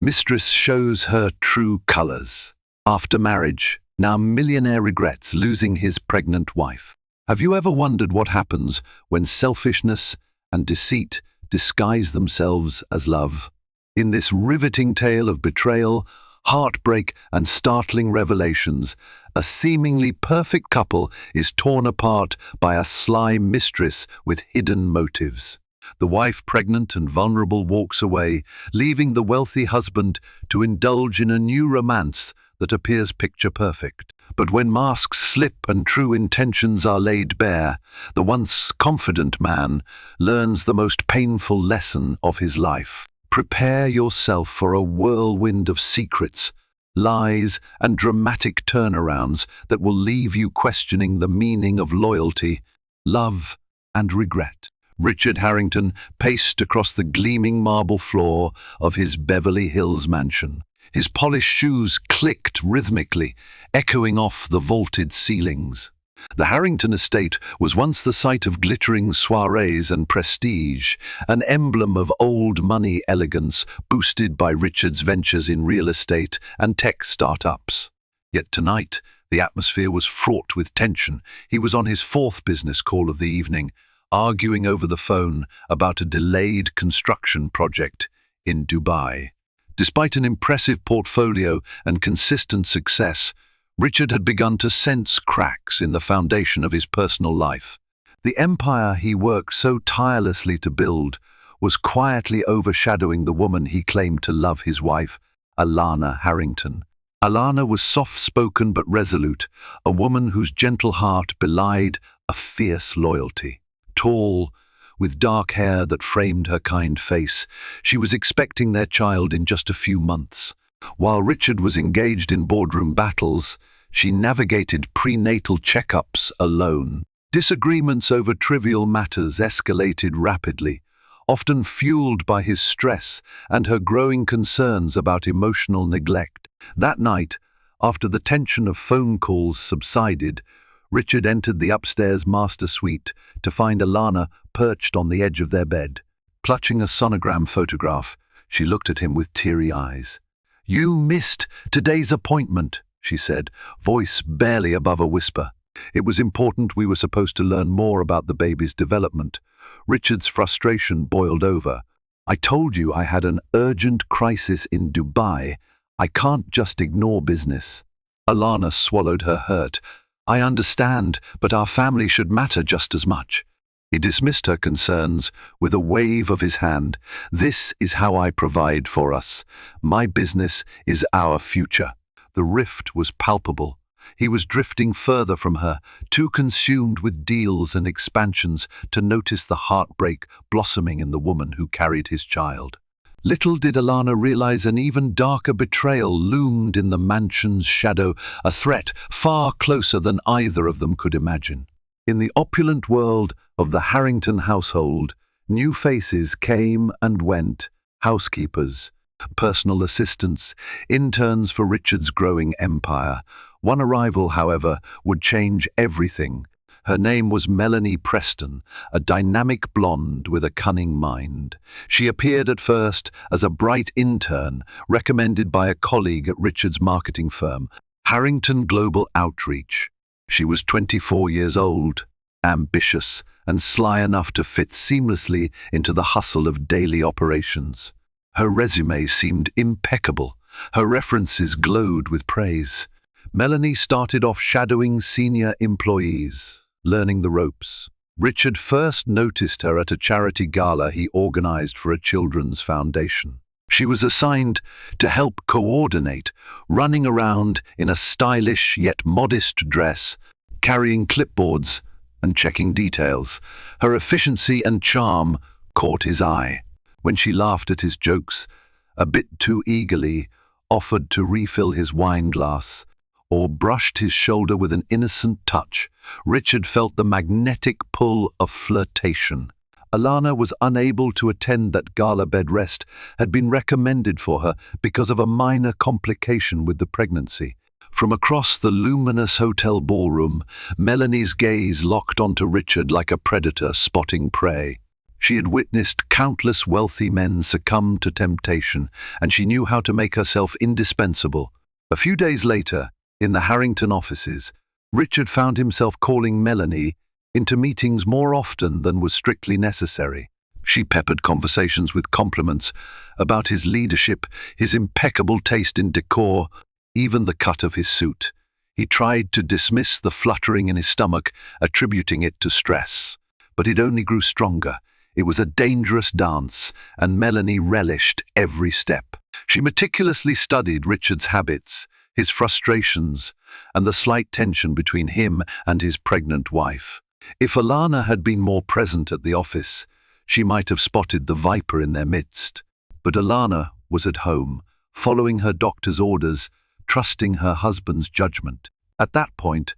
Mistress shows her true colors. After marriage, now millionaire regrets losing his pregnant wife. Have you ever wondered what happens when selfishness and deceit disguise themselves as love? In this riveting tale of betrayal, heartbreak, and startling revelations, a seemingly perfect couple is torn apart by a sly mistress with hidden motives. The wife, pregnant and vulnerable, walks away, leaving the wealthy husband to indulge in a new romance that appears picture perfect. But when masks slip and true intentions are laid bare, the once confident man learns the most painful lesson of his life. Prepare yourself for a whirlwind of secrets, lies, and dramatic turnarounds that will leave you questioning the meaning of loyalty, love, and regret. Richard Harrington paced across the gleaming marble floor of his Beverly Hills mansion. His polished shoes clicked rhythmically, echoing off the vaulted ceilings. The Harrington estate was once the site of glittering soirees and prestige, an emblem of old money elegance boosted by Richard's ventures in real estate and tech startups. Yet tonight, the atmosphere was fraught with tension. He was on his fourth business call of the evening, arguing over the phone about a delayed construction project in Dubai. Despite an impressive portfolio and consistent success, Richard had begun to sense cracks in the foundation of his personal life. The empire he worked so tirelessly to build was quietly overshadowing the woman he claimed to love, his wife, Alana Harrington. Alana was soft-spoken but resolute, a woman whose gentle heart belied a fierce loyalty. Tall, with dark hair that framed her kind face, she was expecting their child in just a few months. While Richard was engaged in boardroom battles, she navigated prenatal checkups alone. Disagreements over trivial matters escalated rapidly, often fueled by his stress and her growing concerns about emotional neglect. That night, after the tension of phone calls subsided, Richard entered the upstairs master suite to find Alana perched on the edge of their bed. Clutching a sonogram photograph, she looked at him with teary eyes. "You missed today's appointment," she said, voice barely above a whisper. It was important. We were supposed to learn more about the baby's development. Richard's frustration boiled over. "I told you I had an urgent crisis in Dubai. I can't just ignore business." Alana swallowed her hurt. "I understand, but our family should matter just as much." He dismissed her concerns with a wave of his hand. "This is how I provide for us. My business is our future." The rift was palpable. He was drifting further from her, too consumed with deals and expansions to notice the heartbreak blossoming in the woman who carried his child. Little did Alana realize an even darker betrayal loomed in the mansion's shadow, a threat far closer than either of them could imagine. In the opulent world of the Harrington household, new faces came and went: housekeepers, personal assistants, interns for Richard's growing empire. One arrival, however, would change everything. Her name was Melanie Preston, a dynamic blonde with a cunning mind. She appeared at first as a bright intern recommended by a colleague at Richard's marketing firm, Harrington Global Outreach. She was 24 years old, ambitious, and sly enough to fit seamlessly into the hustle of daily operations. Her resume seemed impeccable. Her references glowed with praise. Melanie started off shadowing senior employees, learning the ropes. Richard first noticed her at a charity gala he organized for a children's foundation. She was assigned to help coordinate, running around in a stylish yet modest dress, carrying clipboards and checking details. Her efficiency and charm caught his eye. When she laughed at his jokes, a bit too eagerly, offered to refill his wine glass, or brushed his shoulder with an innocent touch, Richard felt the magnetic pull of flirtation. Alana was unable to attend that gala. Bed rest had been recommended for her because of a minor complication with the pregnancy. From across the luminous hotel ballroom, Melanie's gaze locked onto Richard like a predator spotting prey. She had witnessed countless wealthy men succumb to temptation, and she knew how to make herself indispensable. A few days later, in the Harrington offices, Richard found himself calling Melanie into meetings more often than was strictly necessary. She peppered conversations with compliments about his leadership, his impeccable taste in decor, even the cut of his suit. He tried to dismiss the fluttering in his stomach, attributing it to stress. But it only grew stronger. It was a dangerous dance, and Melanie relished every step. She meticulously studied Richard's habits, his frustrations, and the slight tension between him and his pregnant wife. If Alana had been more present at the office, she might have spotted the viper in their midst. But Alana was at home, following her doctor's orders, trusting her husband's judgment. At that point,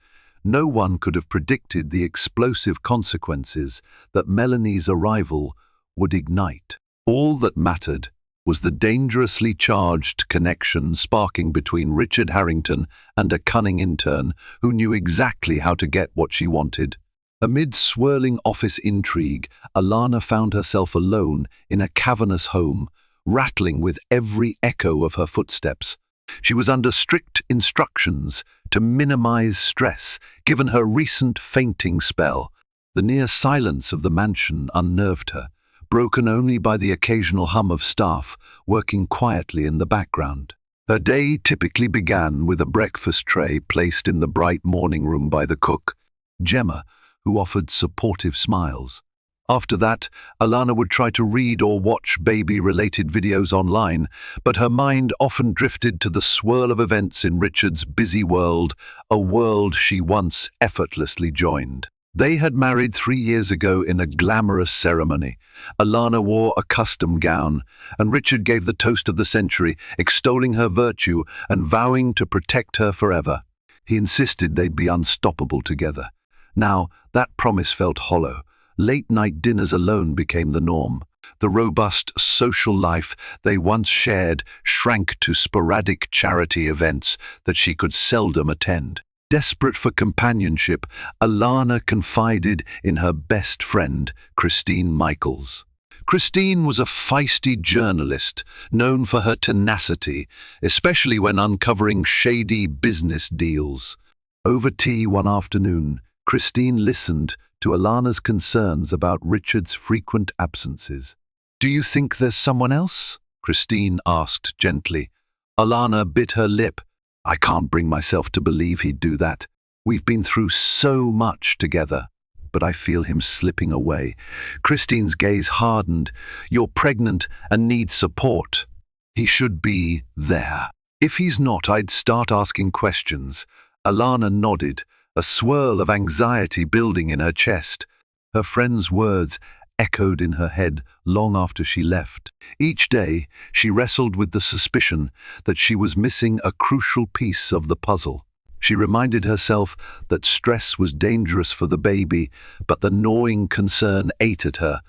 no one could have predicted the explosive consequences that Melanie's arrival would ignite. All that mattered was the dangerously charged connection sparking between Richard Harrington and a cunning intern who knew exactly how to get what she wanted. Amid swirling office intrigue, Alana found herself alone in a cavernous home, rattling with every echo of her footsteps. She was under strict instructions to minimize stress, given her recent fainting spell. The near silence of the mansion unnerved her, broken only by the occasional hum of staff working quietly in the background. Her day typically began with a breakfast tray placed in the bright morning room by the cook, Gemma, who offered supportive smiles. After that, Alana would try to read or watch baby-related videos online, but her mind often drifted to the swirl of events in Richard's busy world, a world she once effortlessly joined. They had married 3 years ago in a glamorous ceremony. Alana wore a custom gown, and Richard gave the toast of the century, extolling her virtue and vowing to protect her forever. He insisted they'd be unstoppable together. Now, that promise felt hollow. Late-night dinners alone became the norm. The robust social life they once shared shrank to sporadic charity events that she could seldom attend. Desperate for companionship, Alana confided in her best friend, Christine Michaels. Christine was a feisty journalist, known for her tenacity, especially when uncovering shady business deals. Over tea one afternoon, Christine listened to Alana's concerns about Richard's frequent absences. "Do you think there's someone else?" Christine asked gently. Alana bit her lip. "I can't bring myself to believe he'd do that. We've been through so much together, but I feel him slipping away." Christine's gaze hardened. "You're pregnant and need support. He should be there. If he's not, I'd start asking questions." Alana nodded, a swirl of anxiety building in her chest. Her friend's words echoed in her head long after she left. Each day, she wrestled with the suspicion that she was missing a crucial piece of the puzzle. She reminded herself that stress was dangerous for the baby, but the gnawing concern ate at her,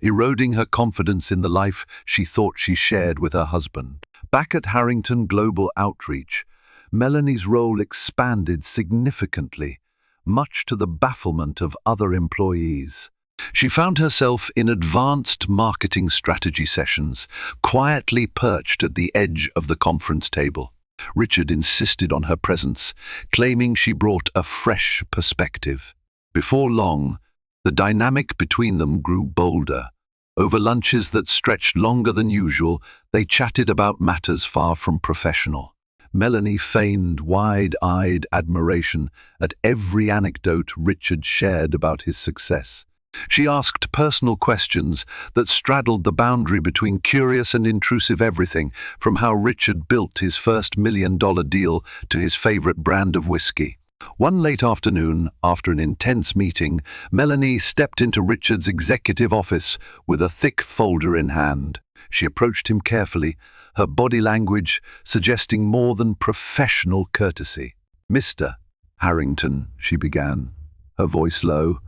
eroding her confidence in the life she thought she shared with her husband. Back at Harrington Global Outreach, Melanie's role expanded significantly, much to the bafflement of other employees. She found herself in advanced marketing strategy sessions, quietly perched at the edge of the conference table. Richard insisted on her presence, claiming she brought a fresh perspective. Before long, the dynamic between them grew bolder. Over lunches that stretched longer than usual, they chatted about matters far from professional. Melanie feigned wide-eyed admiration at every anecdote Richard shared about his success. She asked personal questions that straddled the boundary between curious and intrusive, everything from how Richard built his first $1 million deal to his favorite brand of whiskey. One late afternoon, after an intense meeting, Melanie stepped into Richard's executive office with a thick folder in hand. She approached him carefully, her body language suggesting more than professional courtesy. "Mr. Harrington," she began, her voice low,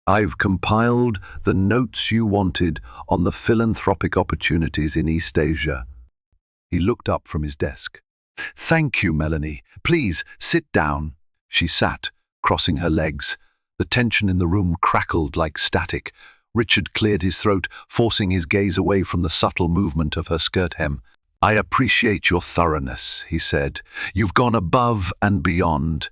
"I've compiled the notes you wanted on the philanthropic opportunities in East Asia." He looked up from his desk. "Thank you, Melanie. Please, sit down." She sat, crossing her legs. The tension in the room crackled like static. Richard cleared his throat, forcing his gaze away from the subtle movement of her skirt hem. "I appreciate your thoroughness," he said. "You've gone above and beyond."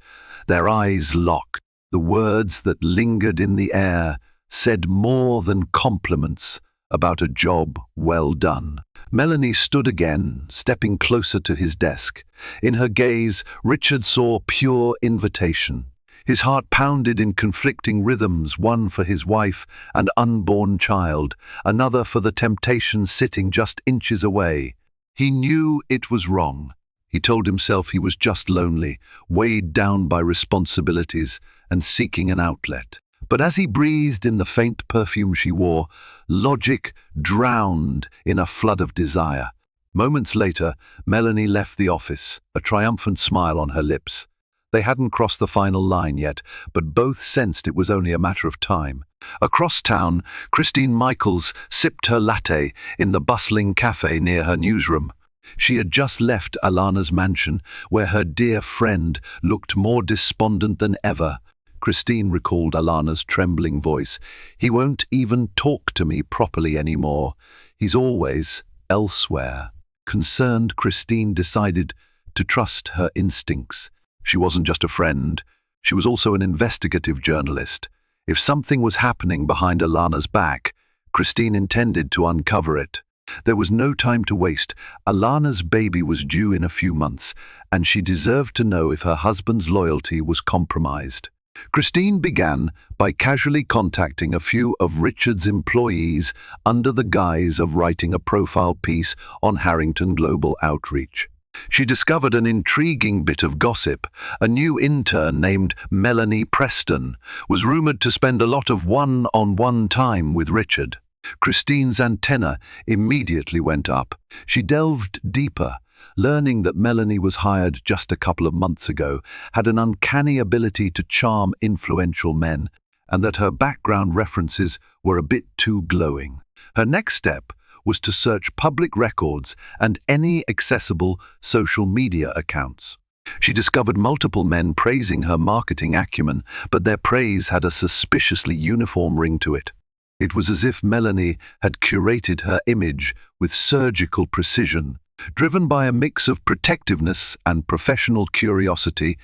Their eyes locked. The words that lingered in the air said more than compliments about a job well done. Melanie stood again, stepping closer to his desk. In her gaze, Richard saw pure invitation. His heart pounded in conflicting rhythms, one for his wife and unborn child, another for the temptation sitting just inches away. He knew it was wrong. He told himself he was just lonely, weighed down by responsibilities and seeking an outlet. But as he breathed in the faint perfume she wore, logic drowned in a flood of desire. Moments later, Melanie left the office, a triumphant smile on her lips. They hadn't crossed the final line yet, but both sensed it was only a matter of time. Across town, Christine Michaels sipped her latte in the bustling cafe near her newsroom. She had just left Alana's mansion, where her dear friend looked more despondent than ever. Christine recalled Alana's trembling voice. "He won't even talk to me properly anymore. He's always elsewhere." Concerned, Christine decided to trust her instincts. She wasn't just a friend. She was also an investigative journalist. If something was happening behind Alana's back, Christine intended to uncover it. There was no time to waste. Alana's baby was due in a few months, and she deserved to know if her husband's loyalty was compromised. Christine began by casually contacting a few of Richard's employees under the guise of writing a profile piece on Harrington Global Outreach. She discovered an intriguing bit of gossip. A new intern named Melanie Preston was rumored to spend a lot of one-on-one time with Richard. Christine's antenna immediately went up. She delved deeper, learning that Melanie was hired just a couple of months ago, had an uncanny ability to charm influential men, and that her background references were a bit too glowing. Her next step was to search public records and any accessible social media accounts. She discovered multiple men praising her marketing acumen, but their praise had a suspiciously uniform ring to it. It was as if Melanie had curated her image with surgical precision. Driven by a mix of protectiveness and professional curiosity,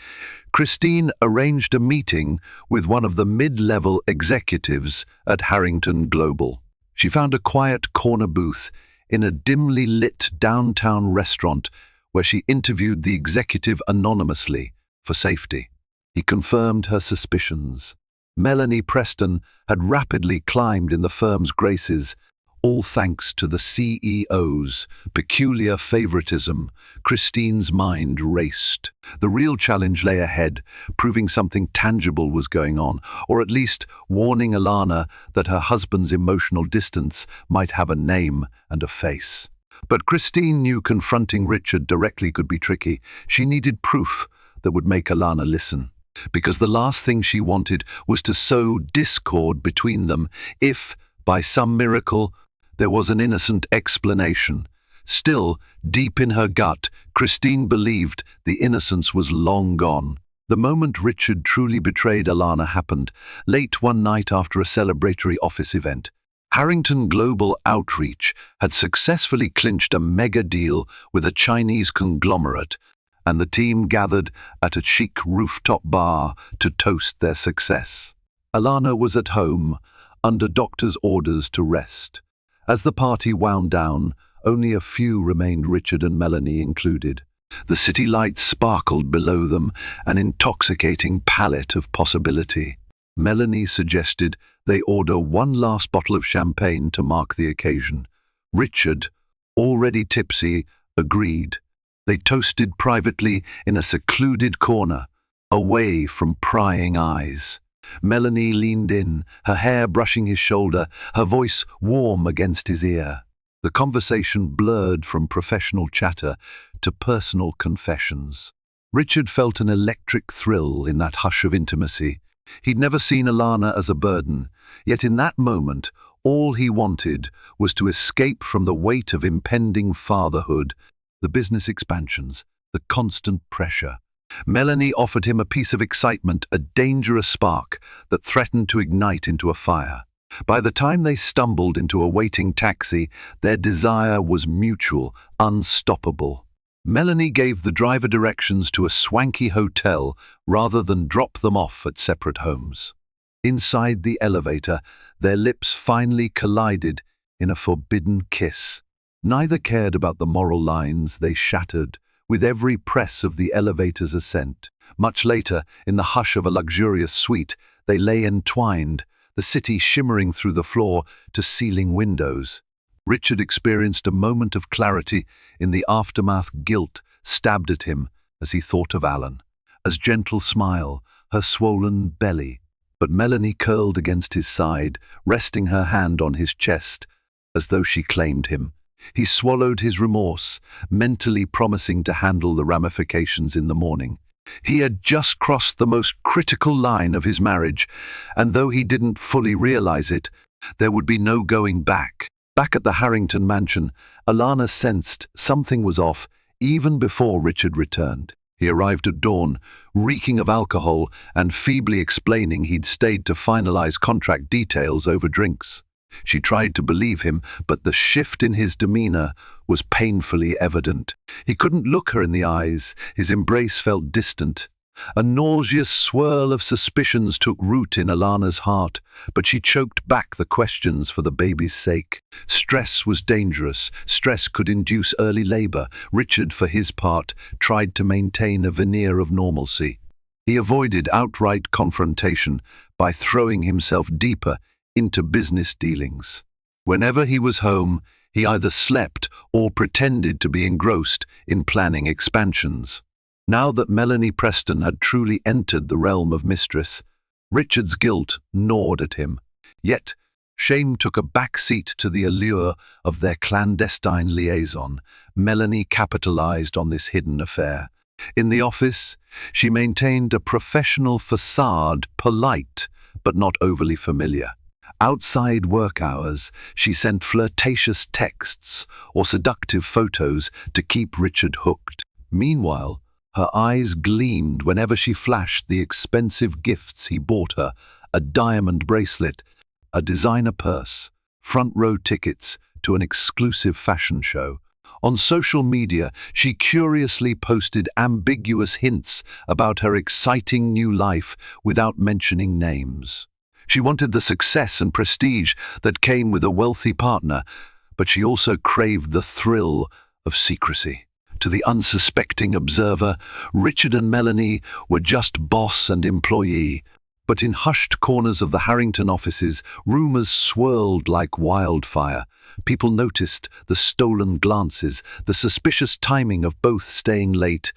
Christine arranged a meeting with one of the mid-level executives at Harrington Global. She found a quiet corner booth in a dimly lit downtown restaurant where she interviewed the executive anonymously for safety. He confirmed her suspicions. Melanie Preston had rapidly climbed in the firm's graces, all thanks to the CEO's peculiar favoritism. Christine's mind raced. The real challenge lay ahead, proving something tangible was going on, or at least warning Alana that her husband's emotional distance might have a name and a face. But Christine knew confronting Richard directly could be tricky. She needed proof that would make Alana listen, because the last thing she wanted was to sow discord between them if, by some miracle, there was an innocent explanation. Still, deep in her gut, Christine believed the innocence was long gone. The moment Richard truly betrayed Alana happened late one night after a celebratory office event. Harrington Global Outreach had successfully clinched a mega deal with a Chinese conglomerate, and the team gathered at a chic rooftop bar to toast their success. Alana was at home, under doctor's orders to rest. As the party wound down, only a few remained, Richard and Melanie included. The city lights sparkled below them, an intoxicating palette of possibility. Melanie suggested they order one last bottle of champagne to mark the occasion. Richard, already tipsy, agreed. They toasted privately in a secluded corner, away from prying eyes. Melanie leaned in, her hair brushing his shoulder, her voice warm against his ear. The conversation blurred from professional chatter to personal confessions. Richard felt an electric thrill in that hush of intimacy. He'd never seen Alana as a burden, yet in that moment, all he wanted was to escape from the weight of impending fatherhood, the business expansions, the constant pressure. Melanie offered him a piece of excitement, a dangerous spark that threatened to ignite into a fire. By the time they stumbled into a waiting taxi, their desire was mutual, unstoppable. Melanie gave the driver directions to a swanky hotel rather than drop them off at separate homes. Inside the elevator, their lips finally collided in a forbidden kiss. Neither cared about the moral lines they shattered with every press of the elevator's ascent. Much later, in the hush of a luxurious suite, they lay entwined, the city shimmering through the floor-to-ceiling windows. Richard experienced a moment of clarity in the aftermath. Guilt stabbed at him as he thought of Alan, his gentle smile, her swollen belly. But Melanie curled against his side, resting her hand on his chest, as though she claimed him. He swallowed his remorse, mentally promising to handle the ramifications in the morning. He had just crossed the most critical line of his marriage, and though he didn't fully realize it, there would be no going back. Back at the Harrington mansion, Alana sensed something was off even before Richard returned. He arrived at dawn, reeking of alcohol and feebly explaining he'd stayed to finalize contract details over drinks. She tried to believe him, but the shift in his demeanor was painfully evident. He couldn't look her in the eyes, his embrace felt distant. A nauseous swirl of suspicions took root in Alana's heart, but she choked back the questions for the baby's sake. Stress was dangerous. Stress could induce early labor. Richard, for his part, tried to maintain a veneer of normalcy. He avoided outright confrontation by throwing himself deeper into business dealings. Whenever he was home, he either slept or pretended to be engrossed in planning expansions. Now that Melanie Preston had truly entered the realm of mistress, Richard's guilt gnawed at him. Yet, shame took a back seat to the allure of their clandestine liaison. Melanie capitalized on this hidden affair. In the office, she maintained a professional facade, polite but not overly familiar. Outside work hours, she sent flirtatious texts or seductive photos to keep Richard hooked. Meanwhile, her eyes gleamed whenever she flashed the expensive gifts he bought her: a diamond bracelet, a designer purse, front-row tickets to an exclusive fashion show. On social media, she curiously posted ambiguous hints about her exciting new life without mentioning names. She wanted the success and prestige that came with a wealthy partner, but she also craved the thrill of secrecy. To the unsuspecting observer, Richard and Melanie were just boss and employee. But in hushed corners of the Harrington offices, rumors swirled like wildfire. People noticed the stolen glances, the suspicious timing of both staying late,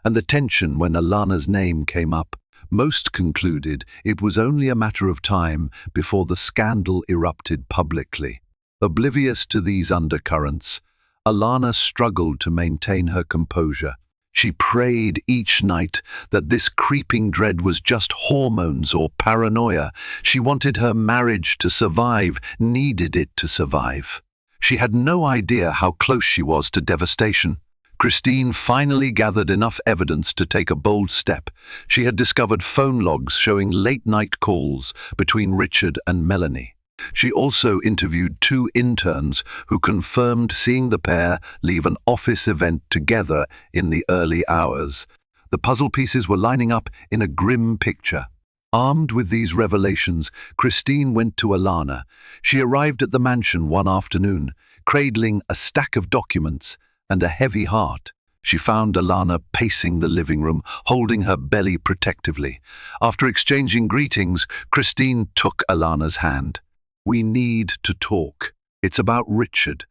and the tension when Alana's name came up. Most concluded it was only a matter of time before the scandal erupted publicly. Oblivious to these undercurrents, Alana struggled to maintain her composure. She prayed each night that this creeping dread was just hormones or paranoia. She wanted her marriage to survive, needed it to survive. She had no idea how close she was to devastation. Christine finally gathered enough evidence to take a bold step. She had discovered phone logs showing late-night calls between Richard and Melanie. She also interviewed 2 interns who confirmed seeing the pair leave an office event together in the early hours. The puzzle pieces were lining up in a grim picture. Armed with these revelations, Christine went to Alana. She arrived at the mansion one afternoon, cradling a stack of documents and a heavy heart. She found Alana pacing the living room, holding her belly protectively. After exchanging greetings, Christine took Alana's hand. "We need to talk. It's about Richard."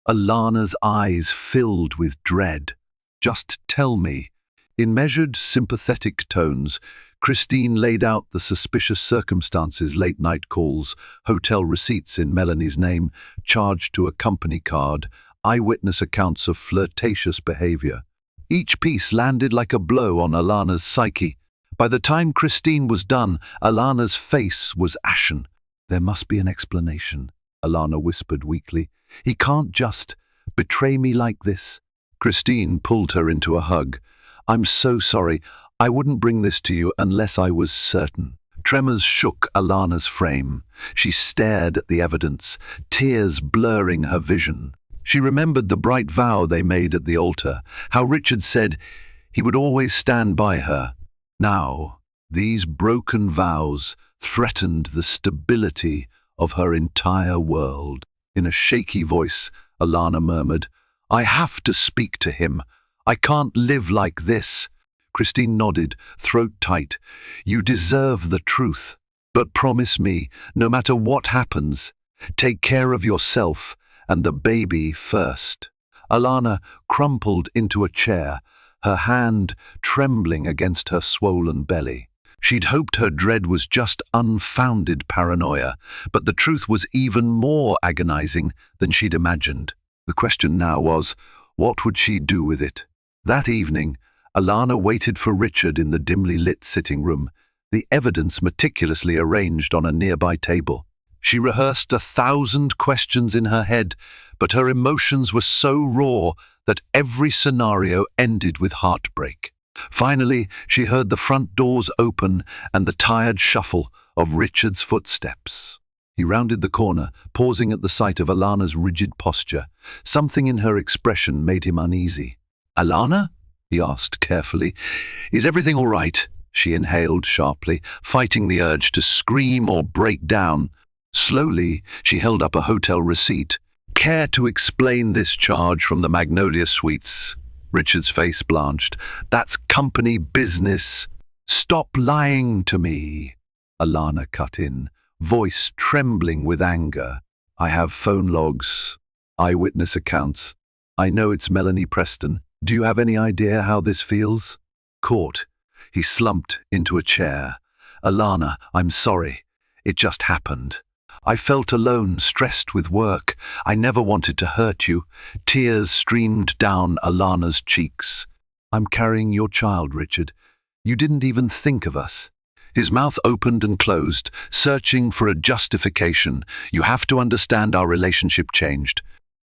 Alana's eyes filled with dread. "Just tell me." In measured, sympathetic tones, Christine laid out the suspicious circumstances: late-night calls, hotel receipts in Melanie's name, charged to a company card, eyewitness accounts of flirtatious behavior. Each piece landed like a blow on Alana's psyche. By the time Christine was done, Alana's face was ashen. "There must be an explanation," Alana whispered weakly. "He can't just betray me like this." Christine pulled her into a hug. "I'm so sorry. I wouldn't bring this to you unless I was certain." Tremors shook Alana's frame. She stared at the evidence, tears blurring her vision. She remembered the bright vow they made at the altar, how Richard said he would always stand by her. Now, these broken vows threatened the stability of her entire world. In a shaky voice, Alana murmured, "I have to speak to him. I can't live like this." Christine nodded, throat tight. "You deserve the truth. But promise me, no matter what happens, take care of yourself and the baby first." Alana crumpled into a chair, her hand trembling against her swollen belly. She'd hoped her dread was just unfounded paranoia, but the truth was even more agonizing than she'd imagined. The question now was, what would she do with it? That evening, Alana waited for Richard in the dimly lit sitting room, the evidence meticulously arranged on a nearby table. She rehearsed 1,000 questions in her head, but her emotions were so raw that every scenario ended with heartbreak. Finally, she heard the front doors open and the tired shuffle of Richard's footsteps. He rounded the corner, pausing at the sight of Alana's rigid posture. Something in her expression made him uneasy. "Alana?" he asked carefully. "Is everything all right?" She inhaled sharply, fighting the urge to scream or break down. Slowly, she held up a hotel receipt. "Care to explain this charge from the Magnolia Suites?" Richard's face blanched. "That's company business." "Stop lying to me," Alana cut in, voice trembling with anger. "I have phone logs, eyewitness accounts. I know it's Melanie Preston. Do you have any idea how this feels?" Caught, he slumped into a chair. "Alana, I'm sorry. It just happened. I felt alone, stressed with work. I never wanted to hurt you." Tears streamed down Alana's cheeks. "I'm carrying your child, Richard. You didn't even think of us." His mouth opened and closed, searching for a justification. "You have to understand our relationship changed.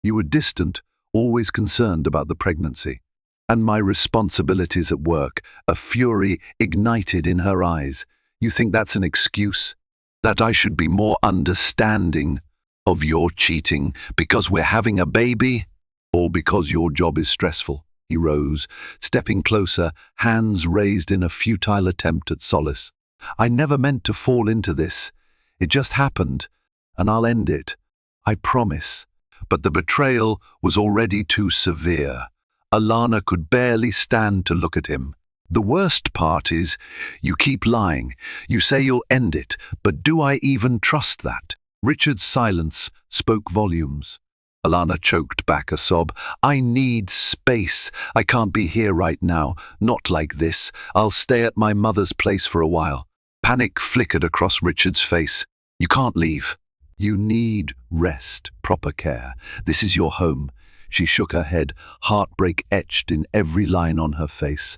You were distant, always concerned about the pregnancy. And my responsibilities at work." A fury ignited in her eyes. "You think that's an excuse? That I should be more understanding of your cheating because we're having a baby? Or because your job is stressful?" He rose, stepping closer, hands raised in a futile attempt at solace. "I never meant to fall into this. It just happened, and I'll end it. I promise." But the betrayal was already too severe. Alana could barely stand to look at him. "The worst part is, you keep lying. You say you'll end it, but do I even trust that?" Richard's silence spoke volumes. Alana choked back a sob. "I need space. I can't be here right now. Not like this. I'll stay at my mother's place for a while." Panic flickered across Richard's face. "You can't leave. You need rest, proper care. This is your home." She shook her head, heartbreak etched in every line on her face.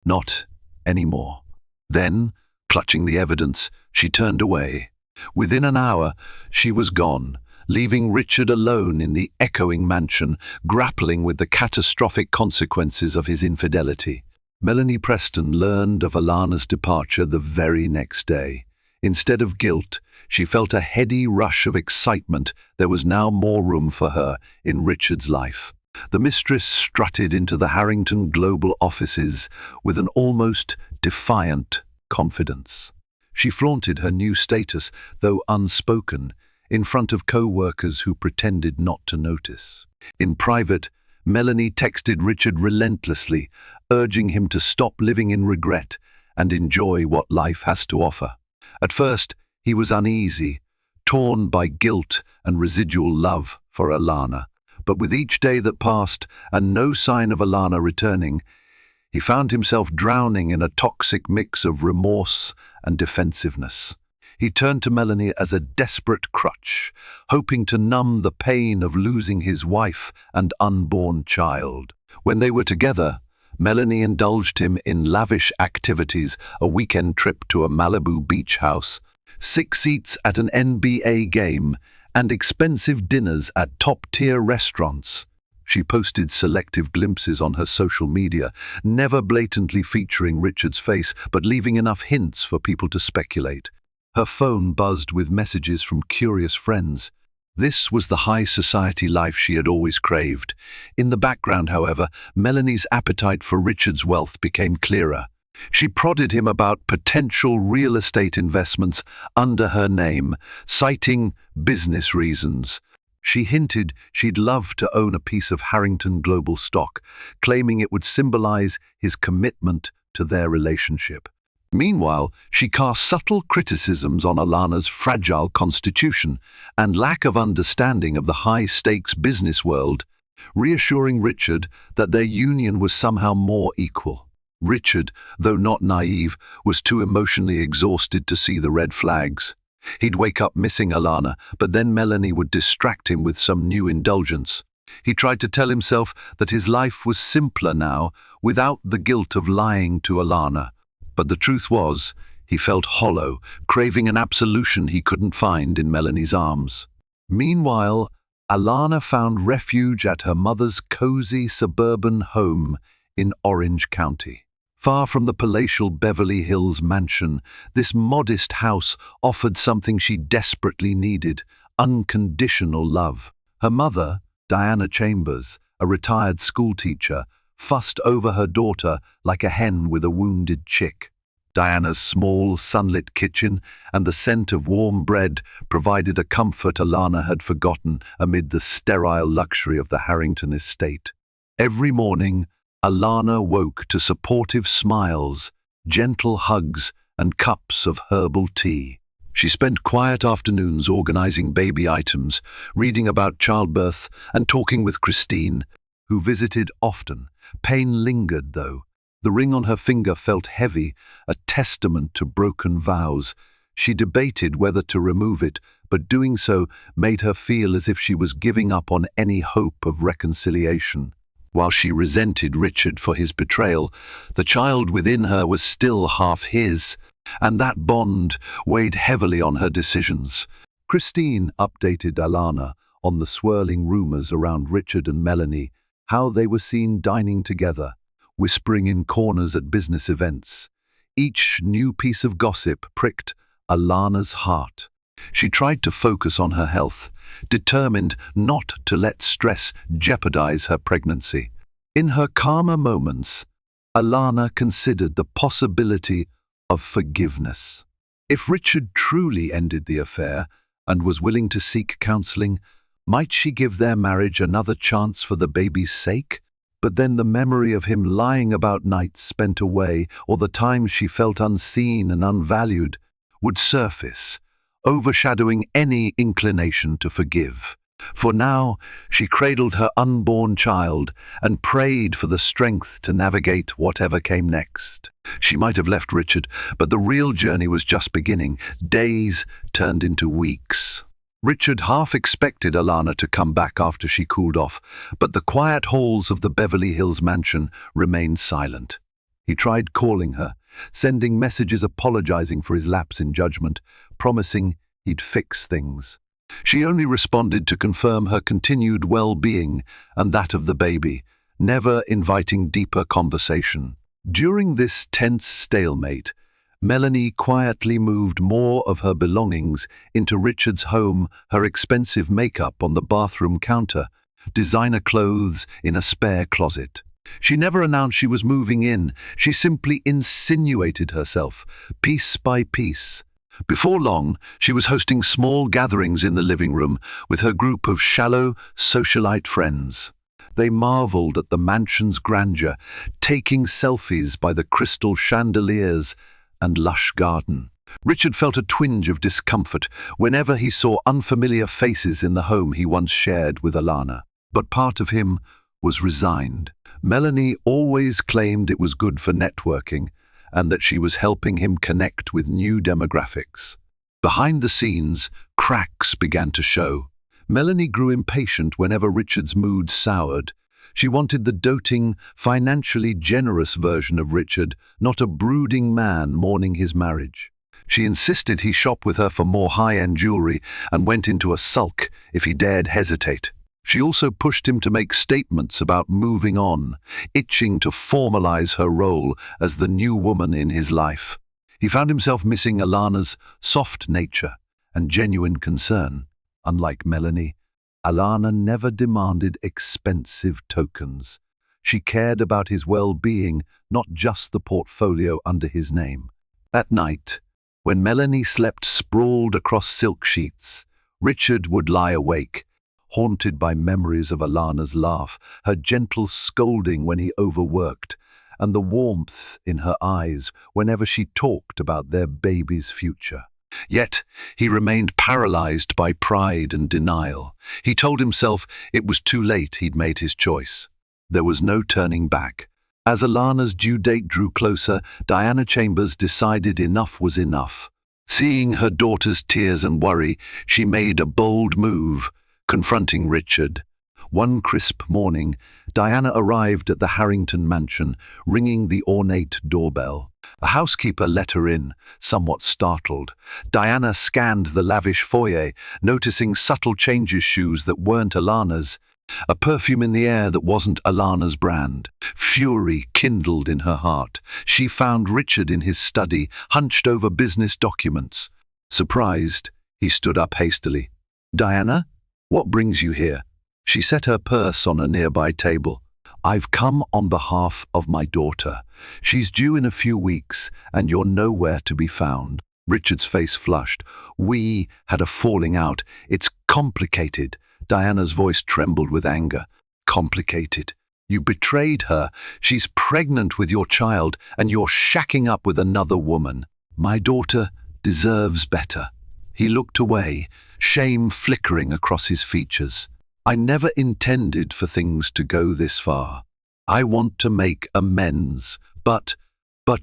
"Not anymore." Then, clutching the evidence, she turned away. Within an hour, she was gone, leaving Richard alone in the echoing mansion, grappling with the catastrophic consequences of his infidelity. Melanie Preston learned of Alana's departure the very next day. Instead of guilt, she felt a heady rush of excitement. There was now more room for her in Richard's life. The mistress strutted into the Harrington Global offices with an almost defiant confidence. She flaunted her new status, though unspoken, in front of co-workers who pretended not to notice. In private, Melanie texted Richard relentlessly, urging him to stop living in regret and enjoy what life has to offer. At first, he was uneasy, torn by guilt and residual love for Alana. But with each day that passed and no sign of Alana returning, he found himself drowning in a toxic mix of remorse and defensiveness. He turned to Melanie as a desperate crutch, hoping to numb the pain of losing his wife and unborn child. When they were together, Melanie indulged him in lavish activities, a weekend trip to a Malibu beach house, 6 seats at an NBA game, and expensive dinners at top-tier restaurants. She posted selective glimpses on her social media, never blatantly featuring Richard's face, but leaving enough hints for people to speculate. Her phone buzzed with messages from curious friends. This was the high society life she had always craved. In the background, however, Melanie's appetite for Richard's wealth became clearer. She prodded him about potential real estate investments under her name, citing business reasons. She hinted she'd love to own a piece of Harrington Global stock, claiming it would symbolize his commitment to their relationship. Meanwhile, she cast subtle criticisms on Alana's fragile constitution and lack of understanding of the high-stakes business world, reassuring Richard that their union was somehow more equal. Richard, though not naive, was too emotionally exhausted to see the red flags. He'd wake up missing Alana, but then Melanie would distract him with some new indulgence. He tried to tell himself that his life was simpler now, without the guilt of lying to Alana. But the truth was, he felt hollow, craving an absolution he couldn't find in Melanie's arms. Meanwhile, Alana found refuge at her mother's cozy suburban home in Orange County. Far from the palatial Beverly Hills mansion, this modest house offered something she desperately needed: unconditional love. Her mother, Diana Chambers, a retired schoolteacher, fussed over her daughter like a hen with a wounded chick. Diana's small, sunlit kitchen and the scent of warm bread provided a comfort Alana had forgotten amid the sterile luxury of the Harrington estate. Every morning, Alana woke to supportive smiles, gentle hugs, and cups of herbal tea. She spent quiet afternoons organizing baby items, reading about childbirth, and talking with Christine, who visited often. Pain lingered, though. The ring on her finger felt heavy, a testament to broken vows. She debated whether to remove it, but doing so made her feel as if she was giving up on any hope of reconciliation. While she resented Richard for his betrayal, the child within her was still half his, and that bond weighed heavily on her decisions. Christine updated Alana on the swirling rumors around Richard and Melanie, how they were seen dining together, whispering in corners at business events. Each new piece of gossip pricked Alana's heart. She tried to focus on her health, determined not to let stress jeopardize her pregnancy. In her calmer moments, Alana considered the possibility of forgiveness. If Richard truly ended the affair and was willing to seek counseling, might she give their marriage another chance for the baby's sake? But then the memory of him lying about nights spent away, or the times she felt unseen and unvalued, would surface, overshadowing any inclination to forgive. For now, she cradled her unborn child and prayed for the strength to navigate whatever came next. She might have left Richard, but the real journey was just beginning. Days turned into weeks. Richard half expected Alana to come back after she cooled off, but the quiet halls of the Beverly Hills mansion remained silent. He tried calling her, sending messages apologizing for his lapse in judgment, promising he'd fix things. She only responded to confirm her continued well-being and that of the baby, never inviting deeper conversation. During this tense stalemate, Melanie quietly moved more of her belongings into Richard's home, her expensive makeup on the bathroom counter, designer clothes in a spare closet. She never announced she was moving in. She simply insinuated herself, piece by piece. Before long, she was hosting small gatherings in the living room with her group of shallow, socialite friends. They marveled at the mansion's grandeur, taking selfies by the crystal chandeliers and lush garden. Richard felt a twinge of discomfort whenever he saw unfamiliar faces in the home he once shared with Alana. But part of him was resigned. Melanie always claimed it was good for networking and that she was helping him connect with new demographics. Behind the scenes, cracks began to show. Melanie grew impatient whenever Richard's mood soured. She wanted the doting, financially generous version of Richard, not a brooding man mourning his marriage. She insisted he shop with her for more high-end jewelry and went into a sulk if he dared hesitate. She also pushed him to make statements about moving on, itching to formalize her role as the new woman in his life. He found himself missing Alana's soft nature and genuine concern. Unlike Melanie, Alana never demanded expensive tokens. She cared about his well-being, not just the portfolio under his name. At night, when Melanie slept sprawled across silk sheets, Richard would lie awake, haunted by memories of Alana's laugh, her gentle scolding when he overworked, and the warmth in her eyes whenever she talked about their baby's future. Yet he remained paralyzed by pride and denial. He told himself it was too late he'd made his choice. There was no turning back. As Alana's due date drew closer, Diana Chambers decided enough was enough. Seeing her daughter's tears and worry, she made a bold move, confronting Richard. One crisp morning, Diana arrived at the Harrington mansion, ringing the ornate doorbell. A housekeeper let her in, somewhat startled. Diana scanned the lavish foyer, noticing subtle changes shoes that weren't Alana's, a perfume in the air that wasn't Alana's brand. Fury kindled in her heart. She found Richard in his study, hunched over business documents. Surprised, he stood up hastily. "Diana, what brings you here?" She set her purse on a nearby table. "I've come on behalf of my daughter. She's due in a few weeks, and you're nowhere to be found." Richard's face flushed. "We had a falling out. It's complicated." Diana's voice trembled with anger. "Complicated? You betrayed her. She's pregnant with your child, and you're shacking up with another woman. My daughter deserves better." He looked away, shame flickering across his features. "I never intended for things to go this far. I want to make amends. But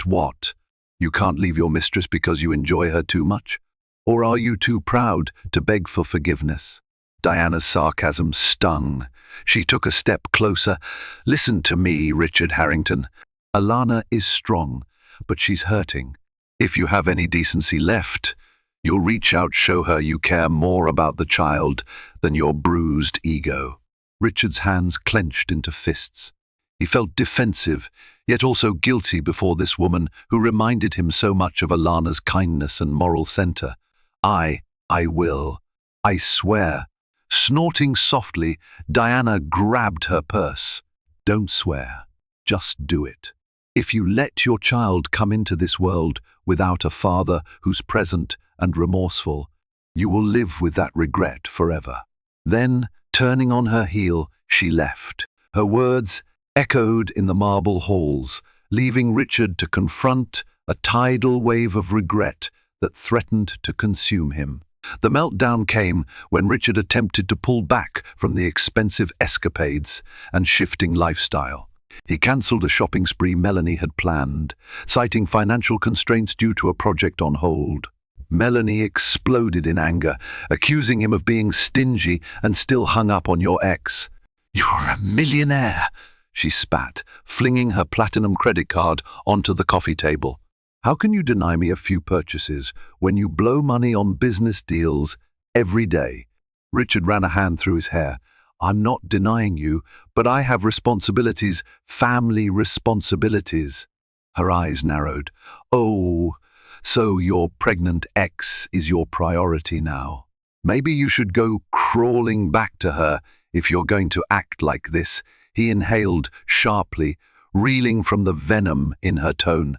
what? You can't leave your mistress because you enjoy her too much? Or are you too proud to beg for forgiveness?" Diana's sarcasm stung. She took a step closer. "Listen to me, Richard Harrington. Alana is strong, but she's hurting. If you have any decency left, you'll reach out, show her you care more about the child than your bruised ego." Richard's hands clenched into fists. He felt defensive, yet also guilty before this woman who reminded him so much of Alana's kindness and moral center. I will. I swear." Snorting softly, Diana grabbed her purse. "Don't swear. Just do it. If you let your child come into this world without a father who's present and remorseful, you will live with that regret forever." Then, turning on her heel, she left. Her words echoed in the marble halls, leaving Richard to confront a tidal wave of regret that threatened to consume him. The meltdown came when Richard attempted to pull back from the expensive escapades and shifting lifestyle. He cancelled a shopping spree Melanie had planned, citing financial constraints due to a project on hold. Melanie exploded in anger, accusing him of being stingy and still hung up on your ex. "You're a millionaire," she spat, flinging her platinum credit card onto the coffee table. "How can you deny me a few purchases when you blow money on business deals every day?" Richard ran a hand through his hair. "I'm not denying you, but I have responsibilities, family responsibilities." Her eyes narrowed. "Oh, so your pregnant ex is your priority now. Maybe you should go crawling back to her if you're going to act like this." He inhaled sharply, reeling from the venom in her tone.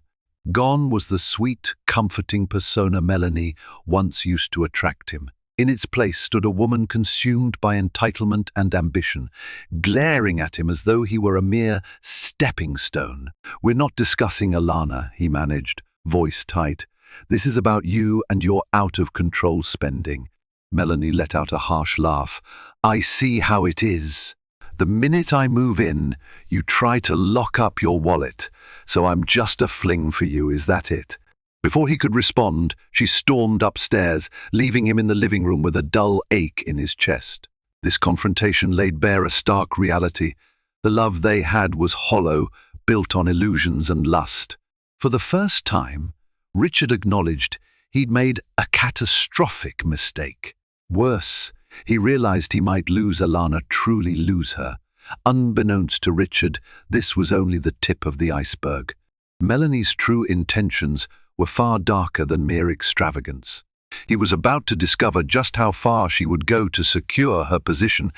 Gone was the sweet, comforting persona Melanie once used to attract him. In its place stood a woman consumed by entitlement and ambition, glaring at him as though he were a mere stepping stone. "We're not discussing Alana," he managed, voice tight. "This is about you and your out-of-control spending." Melanie let out a harsh laugh. "I see how it is. The minute I move in, you try to lock up your wallet. So I'm just a fling for you, is that it?" Before he could respond, she stormed upstairs, leaving him in the living room with a dull ache in his chest. This confrontation laid bare a stark reality. The love they had was hollow, built on illusions and lust. For the first time, Richard acknowledged he'd made a catastrophic mistake. Worse, He realized he might lose Alana, truly lose her. Unbeknownst to Richard, this was only the tip of the iceberg. Melanie's true intentions were far darker than mere extravagance. He was about to discover just how far she would go to secure her position.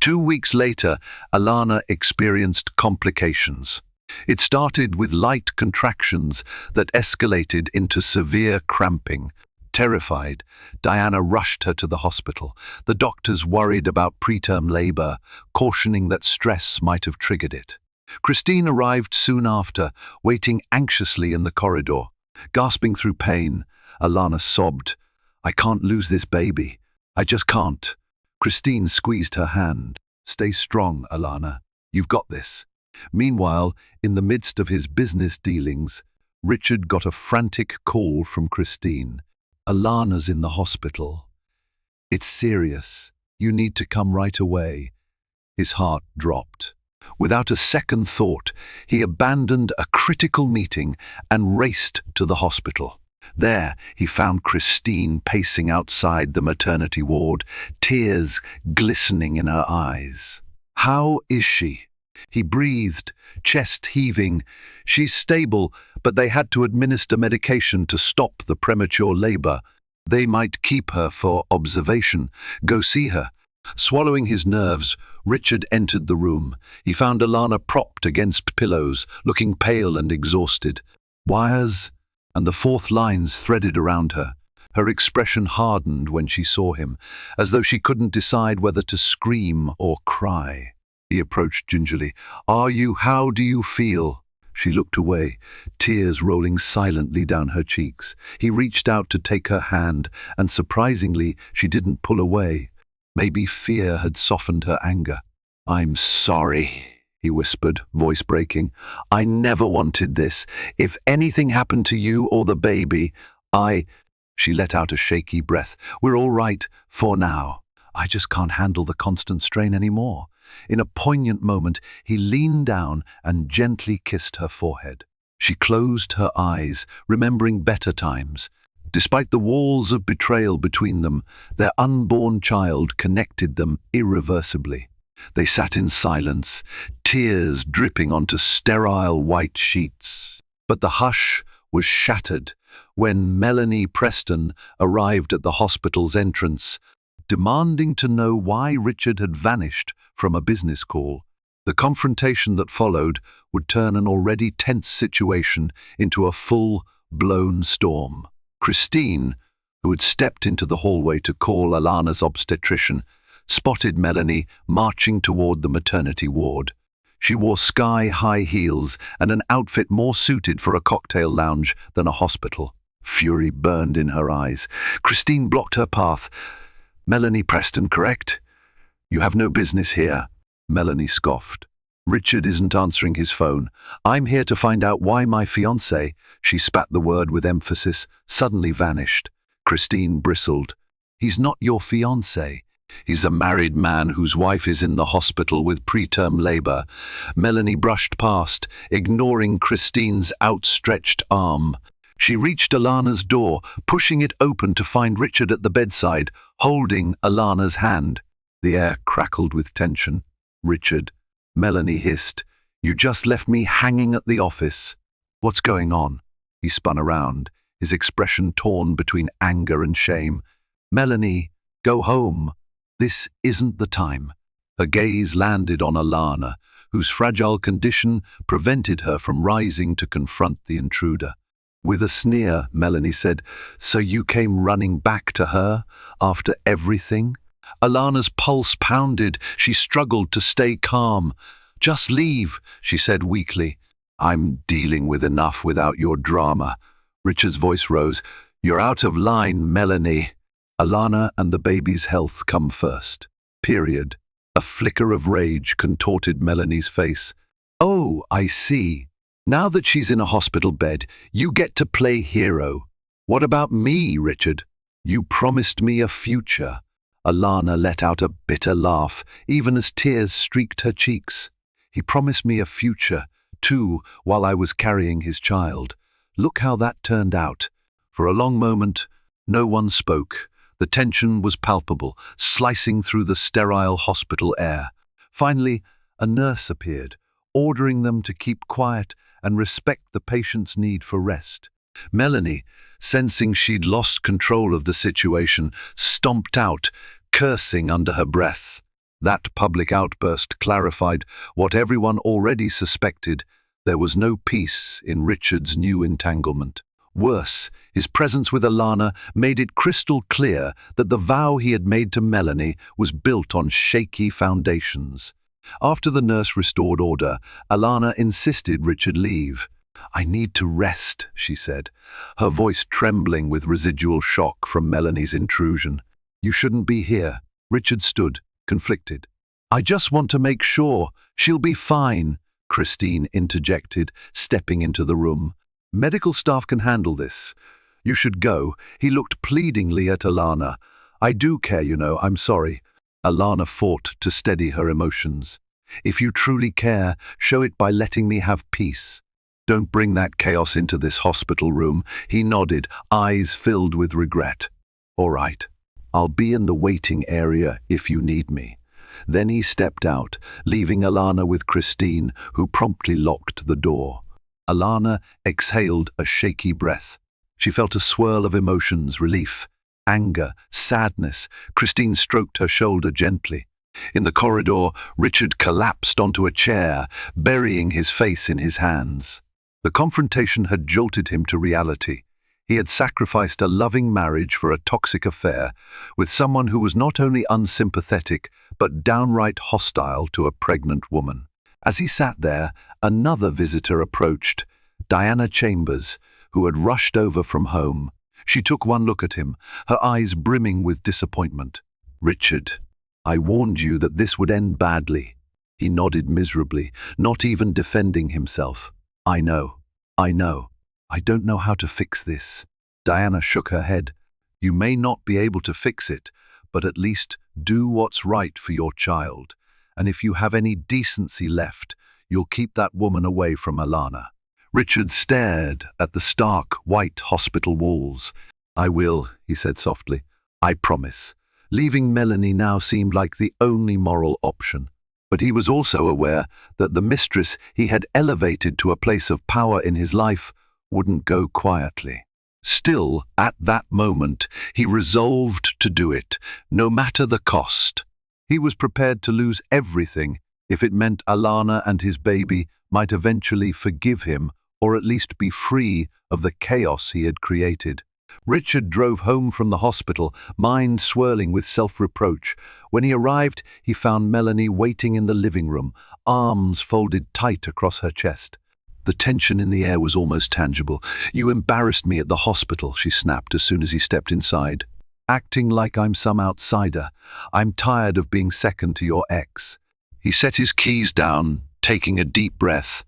2 weeks later, Alana experienced complications. It started with light contractions that escalated into severe cramping. Terrified, Diana rushed her to the hospital. The doctors worried about preterm labor, cautioning that stress might have triggered it. Christine arrived soon after, waiting anxiously in the corridor. Gasping through pain, Alana sobbed, "I can't lose this baby. I just can't." Christine squeezed her hand. "Stay strong, Alana. You've got this." Meanwhile, in the midst of his business dealings, Richard got a frantic call from Christine. "Alana's in the hospital. It's serious. You need to come right away." His heart dropped. Without a second thought, he abandoned a critical meeting and raced to the hospital. There, he found Christine pacing outside the maternity ward, tears glistening in her eyes. "How is she?" He breathed, chest heaving. "She's stable, but they had to administer medication to stop the premature labor. They might keep her for observation. Go see her." Swallowing his nerves, Richard entered the room. He found Alana propped against pillows, looking pale and exhausted. Wires and the fourth lines threaded around her. Her expression hardened when she saw him, as though she couldn't decide whether to scream or cry. He approached gingerly. How do you feel?" She looked away, tears rolling silently down her cheeks. He reached out to take her hand, and surprisingly, she didn't pull away. Maybe fear had softened her anger. "I'm sorry," he whispered, voice breaking. "I never wanted this. If anything happened to you or the baby, She let out a shaky breath. "We're all right, for now. I just can't handle the constant strain anymore." In a poignant moment, he leaned down and gently kissed her forehead. She closed her eyes, remembering better times. Despite the walls of betrayal between them, their unborn child connected them irreversibly. They sat in silence, tears dripping onto sterile white sheets. But the hush was shattered when Melanie Preston arrived at the hospital's entrance, demanding to know why Richard had vanished from a business call. The confrontation that followed would turn an already tense situation into a full-blown storm. Christine, who had stepped into the hallway to call Alana's obstetrician, spotted Melanie marching toward the maternity ward. She wore sky-high heels and an outfit more suited for a cocktail lounge than a hospital. Fury burned in her eyes. Christine blocked her path. "Melanie Preston, correct? You have no business here." Melanie scoffed. "Richard isn't answering his phone. I'm here to find out why my fiancé," she spat the word with emphasis, suddenly vanished. Christine bristled. "He's not your fiancé. He's a married man whose wife is in the hospital with preterm labor." Melanie brushed past, ignoring Christine's outstretched arm. She reached Alana's door, pushing it open to find Richard at the bedside, holding Alana's hand. The air crackled with tension. "Richard," Melanie hissed, "you just left me hanging at the office." "What's going on?" He spun around, his expression torn between anger and shame. "Melanie, go home. This isn't the time." Her gaze landed on Alana, whose fragile condition prevented her from rising to confront the intruder. With a sneer, Melanie said, "So you came running back to her after everything?" Alana's pulse pounded. She struggled to stay calm. "Just leave," she said weakly. "I'm dealing with enough without your drama." Richard's voice rose. "You're out of line, Melanie. Alana and the baby's health come first. Period." A flicker of rage contorted Melanie's face. "Oh, I see. Now that she's in a hospital bed, you get to play hero. What about me, Richard? You promised me a future." Alana let out a bitter laugh, even as tears streaked her cheeks. "He promised me a future, too, while I was carrying his child. Look how that turned out." For a long moment, no one spoke. The tension was palpable, slicing through the sterile hospital air. Finally, a nurse appeared, ordering them to keep quiet and respect the patient's need for rest. Melanie, sensing she'd lost control of the situation, stomped out, cursing under her breath. That public outburst clarified what everyone already suspected. There was no peace in Richard's new entanglement. Worse, his presence with Alana made it crystal clear that the vow he had made to Melanie was built on shaky foundations. After the nurse restored order, Alana insisted Richard leave. "I need to rest," she said, her voice trembling with residual shock from Melanie's intrusion. "You shouldn't be here." Richard stood, conflicted. "I just want to make sure. She'll be fine," Christine interjected, stepping into the room. "Medical staff can handle this. You should go." He looked pleadingly at Alana. "I do care, you know, I'm sorry." Alana fought to steady her emotions. "If you truly care, show it by letting me have peace. Don't bring that chaos into this hospital room." He nodded, eyes filled with regret. "All right, I'll be in the waiting area if you need me." Then he stepped out, leaving Alana with Christine, who promptly locked the door. Alana exhaled a shaky breath. She felt a swirl of emotions, relief, anger, sadness. Christine stroked her shoulder gently. In the corridor, Richard collapsed onto a chair, burying his face in his hands. The confrontation had jolted him to reality. He had sacrificed a loving marriage for a toxic affair with someone who was not only unsympathetic, but downright hostile to a pregnant woman. As he sat there, another visitor approached, Diana Chambers, who had rushed over from home. She took one look at him, her eyes brimming with disappointment. "Richard, I warned you that this would end badly." He nodded miserably, not even defending himself. I know. I don't know how to fix this." Diana shook her head. "You may not be able to fix it, but at least do what's right for your child. And if you have any decency left, you'll keep that woman away from Alana." Richard stared at the stark, white hospital walls. "I will," he said softly. "I promise." Leaving Melanie now seemed like the only moral option. But he was also aware that the mistress he had elevated to a place of power in his life wouldn't go quietly. Still, at that moment, he resolved to do it, no matter the cost. He was prepared to lose everything if it meant Alana and his baby might eventually forgive him or at least be free of the chaos he had created. Richard drove home from the hospital, mind swirling with self-reproach. When he arrived, he found Melanie waiting in the living room, arms folded tight across her chest. The tension in the air was almost tangible. "You embarrassed me at the hospital," she snapped as soon as he stepped inside. "Acting like I'm some outsider. I'm tired of being second to your ex." He set his keys down, taking a deep breath.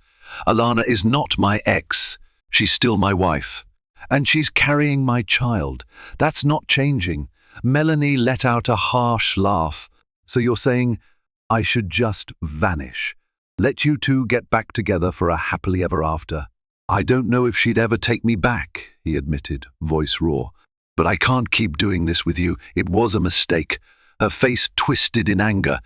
"Alana is not my ex. She's still my wife. And she's carrying my child. That's not changing." Melanie let out a harsh laugh. "So you're saying I should just vanish? Let you two get back together for a happily ever after?" "I don't know if she'd ever take me back," he admitted, voice raw. "But I can't keep doing this with you. It was a mistake." Her face twisted in anger.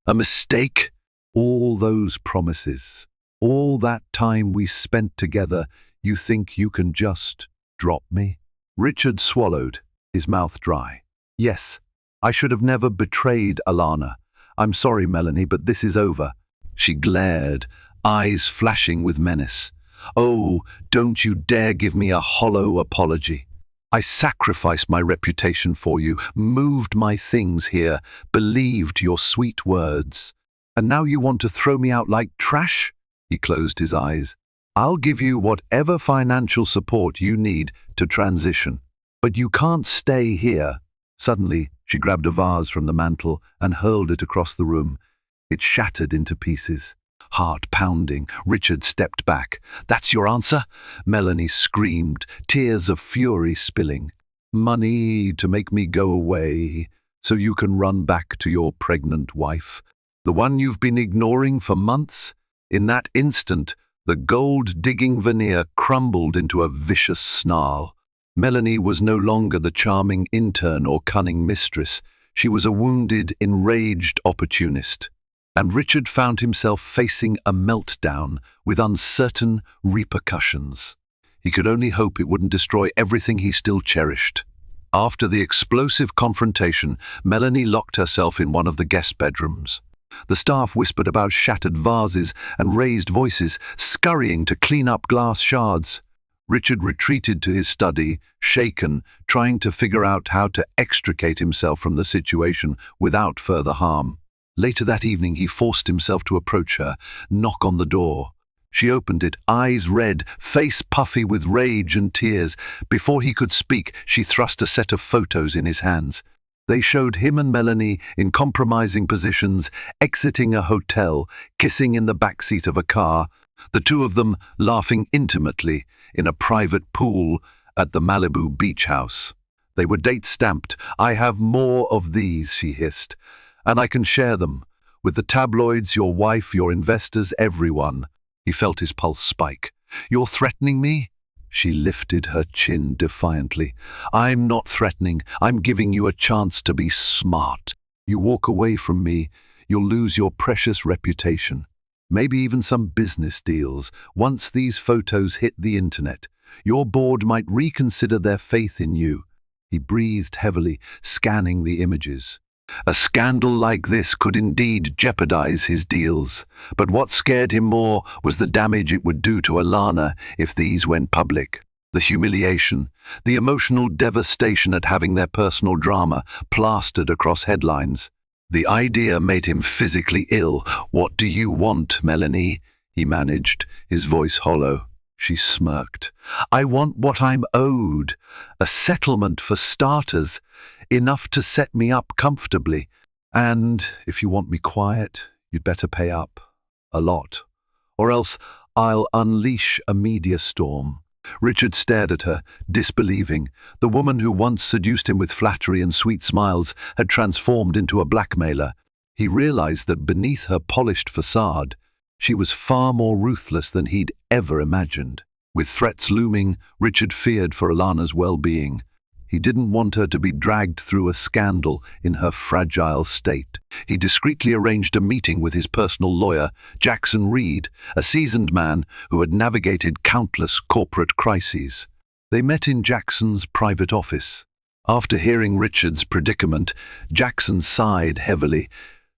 "A mistake?" "All those promises, all that time we spent together, you think you can just drop me?" Richard swallowed, his mouth dry. "Yes, I should have never betrayed Alana. I'm sorry, Melanie, but this is over." She glared, eyes flashing with menace. "Oh, don't you dare give me a hollow apology. I sacrificed my reputation for you, moved my things here, believed your sweet words. And now you want to throw me out like trash?" He closed his eyes. "I'll give you whatever financial support you need to transition. But you can't stay here." Suddenly, she grabbed a vase from the mantel and hurled it across the room. It shattered into pieces. Heart pounding, Richard stepped back. "That's your answer?" Melanie screamed, tears of fury spilling. "Money to make me go away, so you can run back to your pregnant wife, the one you've been ignoring for months?" In that instant, the gold-digging veneer crumbled into a vicious snarl. Melanie was no longer the charming intern or cunning mistress. She was a wounded, enraged opportunist. And Richard found himself facing a meltdown with uncertain repercussions. He could only hope it wouldn't destroy everything he still cherished. After the explosive confrontation, Melanie locked herself in one of the guest bedrooms. The staff whispered about shattered vases and raised voices, scurrying to clean up glass shards. Richard retreated to his study, shaken, trying to figure out how to extricate himself from the situation without further harm. Later that evening, he forced himself to approach her, knock on the door. She opened it, eyes red, face puffy with rage and tears. Before he could speak, she thrust a set of photos in his hands. They showed him and Melanie in compromising positions, exiting a hotel, kissing in the backseat of a car, the two of them laughing intimately in a private pool at the Malibu beach house. They were date-stamped. "I have more of these," she hissed, "and I can share them with the tabloids, your wife, your investors, everyone." He felt his pulse spike. "You're threatening me?" She lifted her chin defiantly. "I'm not threatening. I'm giving you a chance to be smart. You walk away from me, you'll lose your precious reputation. Maybe even some business deals. Once these photos hit the internet, your board might reconsider their faith in you." He breathed heavily, scanning the images. A scandal like this could indeed jeopardize his deals, but what scared him more was the damage it would do to Alana if these went public. The humiliation, the emotional devastation at having their personal drama plastered across headlines. The idea made him physically ill. "What do you want, Melanie?" he managed, his voice hollow. She smirked. "I want what I'm owed. A settlement for starters. Enough to set me up comfortably. And if you want me quiet, you'd better pay up. A lot. Or else I'll unleash a media storm." Richard stared at her, disbelieving. The woman who once seduced him with flattery and sweet smiles had transformed into a blackmailer. He realized that beneath her polished facade, she was far more ruthless than he'd ever imagined. With threats looming, Richard feared for Alana's well-being. He didn't want her to be dragged through a scandal in her fragile state. He discreetly arranged a meeting with his personal lawyer, Jackson Reed, a seasoned man who had navigated countless corporate crises. They met in Jackson's private office. After hearing Richard's predicament, Jackson sighed heavily.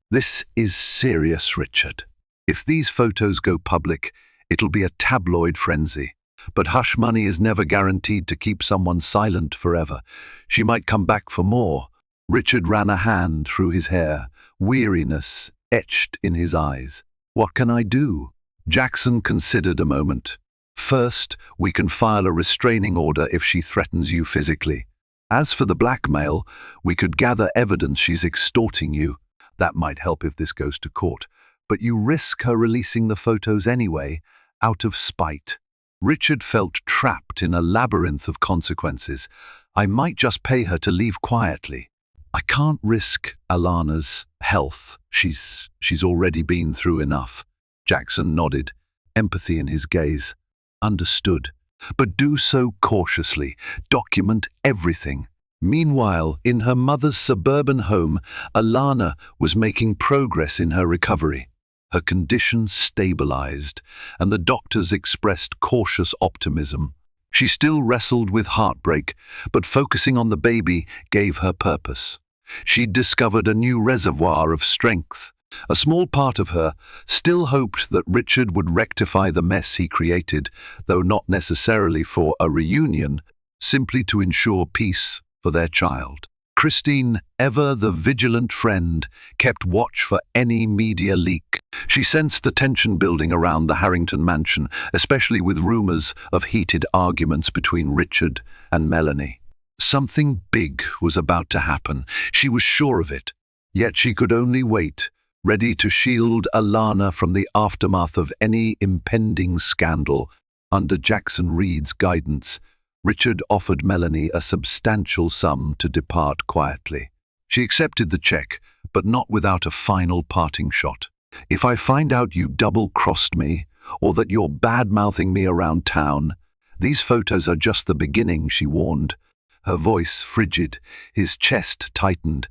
"This is serious, Richard. If these photos go public, it'll be a tabloid frenzy. But hush money is never guaranteed to keep someone silent forever. She might come back for more." Richard ran a hand through his hair, weariness etched in his eyes. "What can I do?" Jackson considered a moment. "First, we can file a restraining order if she threatens you physically. As for the blackmail, we could gather evidence she's extorting you. That might help if this goes to court. But you risk her releasing the photos anyway, out of spite." Richard felt trapped in a labyrinth of consequences. "I might just pay her to leave quietly. I can't risk Alana's health. She's already been through enough." Jackson nodded, empathy in his gaze. "Understood. But do so cautiously. Document everything." Meanwhile, in her mother's suburban home, Alana was making progress in her recovery. Her condition stabilized, and the doctors expressed cautious optimism. She still wrestled with heartbreak, but focusing on the baby gave her purpose. She'd discovered a new reservoir of strength. A small part of her still hoped that Richard would rectify the mess he created, though not necessarily for a reunion, simply to ensure peace for their child. Christine, ever the vigilant friend, kept watch for any media leak. She sensed the tension building around the Harrington mansion, especially with rumors of heated arguments between Richard and Melanie. Something big was about to happen. She was sure of it. Yet she could only wait, ready to shield Alana from the aftermath of any impending scandal. Under Jackson Reed's guidance, Richard offered Melanie a substantial sum to depart quietly. She accepted the check, but not without a final parting shot. "If I find out you double-crossed me, or that you're bad-mouthing me around town, "These photos are just the beginning," she warned, her voice frigid, his chest tightened.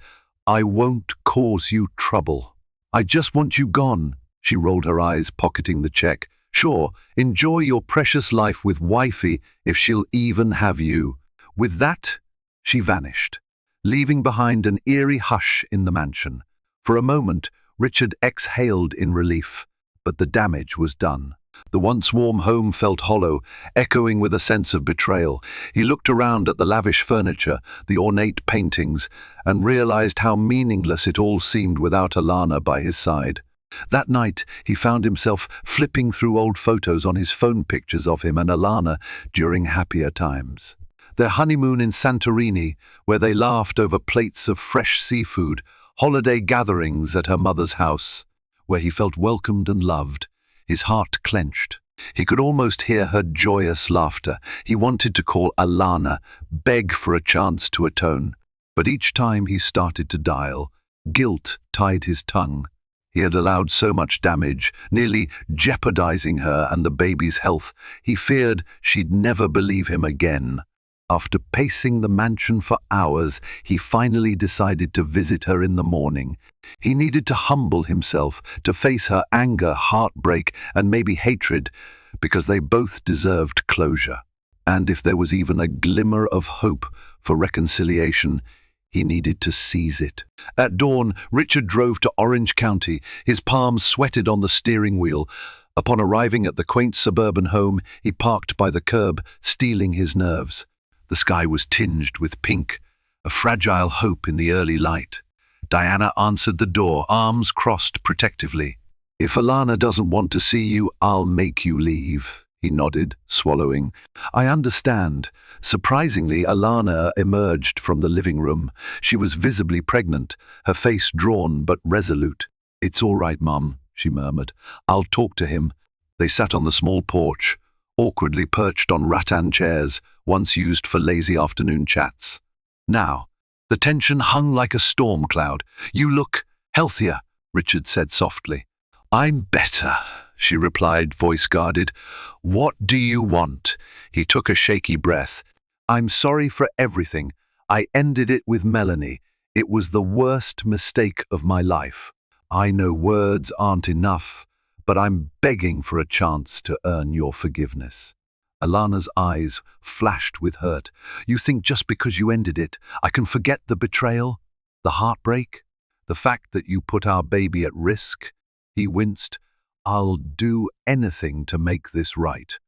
"I won't cause you trouble. I just want you gone." She rolled her eyes, pocketing the check. "Sure, enjoy your precious life with wifey, if she'll even have you." With that, she vanished, leaving behind an eerie hush in the mansion. For a moment, Richard exhaled in relief, but the damage was done. The once warm home felt hollow, echoing with a sense of betrayal. He looked around at the lavish furniture, the ornate paintings, and realized how meaningless it all seemed without Alana by his side. That night, he found himself flipping through old photos on his phone, pictures of him and Alana during happier times. Their honeymoon in Santorini, where they laughed over plates of fresh seafood, holiday gatherings at her mother's house, where he felt welcomed and loved. His heart clenched. He could almost hear her joyous laughter. He wanted to call Alana, beg for a chance to atone. But each time he started to dial, guilt tied his tongue. He had allowed so much damage, nearly jeopardizing her and the baby's health. He feared she'd never believe him again. After pacing the mansion for hours, he finally decided to visit her in the morning. He needed to humble himself, to face her anger, heartbreak, and maybe hatred, because they both deserved closure. And if there was even a glimmer of hope for reconciliation, he needed to seize it. At dawn, Richard drove to Orange County. His palms sweated on the steering wheel. Upon arriving at the quaint suburban home, he parked by the curb, steeling his nerves. The sky was tinged with pink, a fragile hope in the early light. Diana answered the door, arms crossed protectively. "If Alana doesn't want to see you, I'll make you leave," he nodded, swallowing. "I understand." Surprisingly, Alana emerged from the living room. She was visibly pregnant, her face drawn but resolute. "It's all right, Mum," she murmured. "I'll talk to him." They sat on the small porch, awkwardly perched on rattan chairs, once used for lazy afternoon chats. Now, the tension hung like a storm cloud. "You look healthier," Richard said softly. "I'm better," she replied, voice guarded. "What do you want?" He took a shaky breath. "I'm sorry for everything. I ended it with Melanie. It was the worst mistake of my life. I know words aren't enough, but I'm begging for a chance to earn your forgiveness." Alana's eyes flashed with hurt. "You think just because you ended it, I can forget the betrayal, the heartbreak, the fact that you put our baby at risk?" He winced. "I'll do anything to make this right."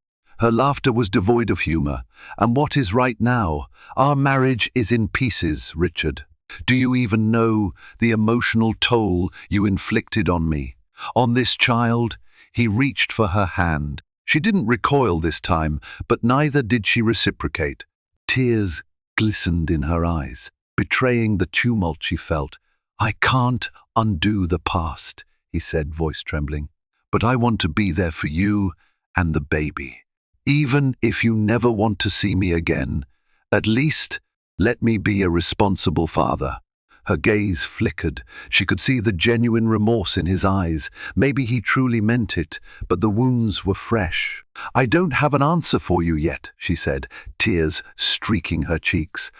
Her laughter was devoid of humor. "And what is right now? Our marriage is in pieces, Richard. Do you even know the emotional toll you inflicted on me, on this child?" He reached for her hand. She didn't recoil this time, but neither did she reciprocate. Tears glistened in her eyes, betraying the tumult she felt. "I can't undo the past," he said, voice trembling. "But I want to be there for you and the baby. Even if you never want to see me again, at least let me be a responsible father." Her gaze flickered. She could see the genuine remorse in his eyes. Maybe he truly meant it, but the wounds were fresh. "I don't have an answer for you yet," she said, tears streaking her cheeks.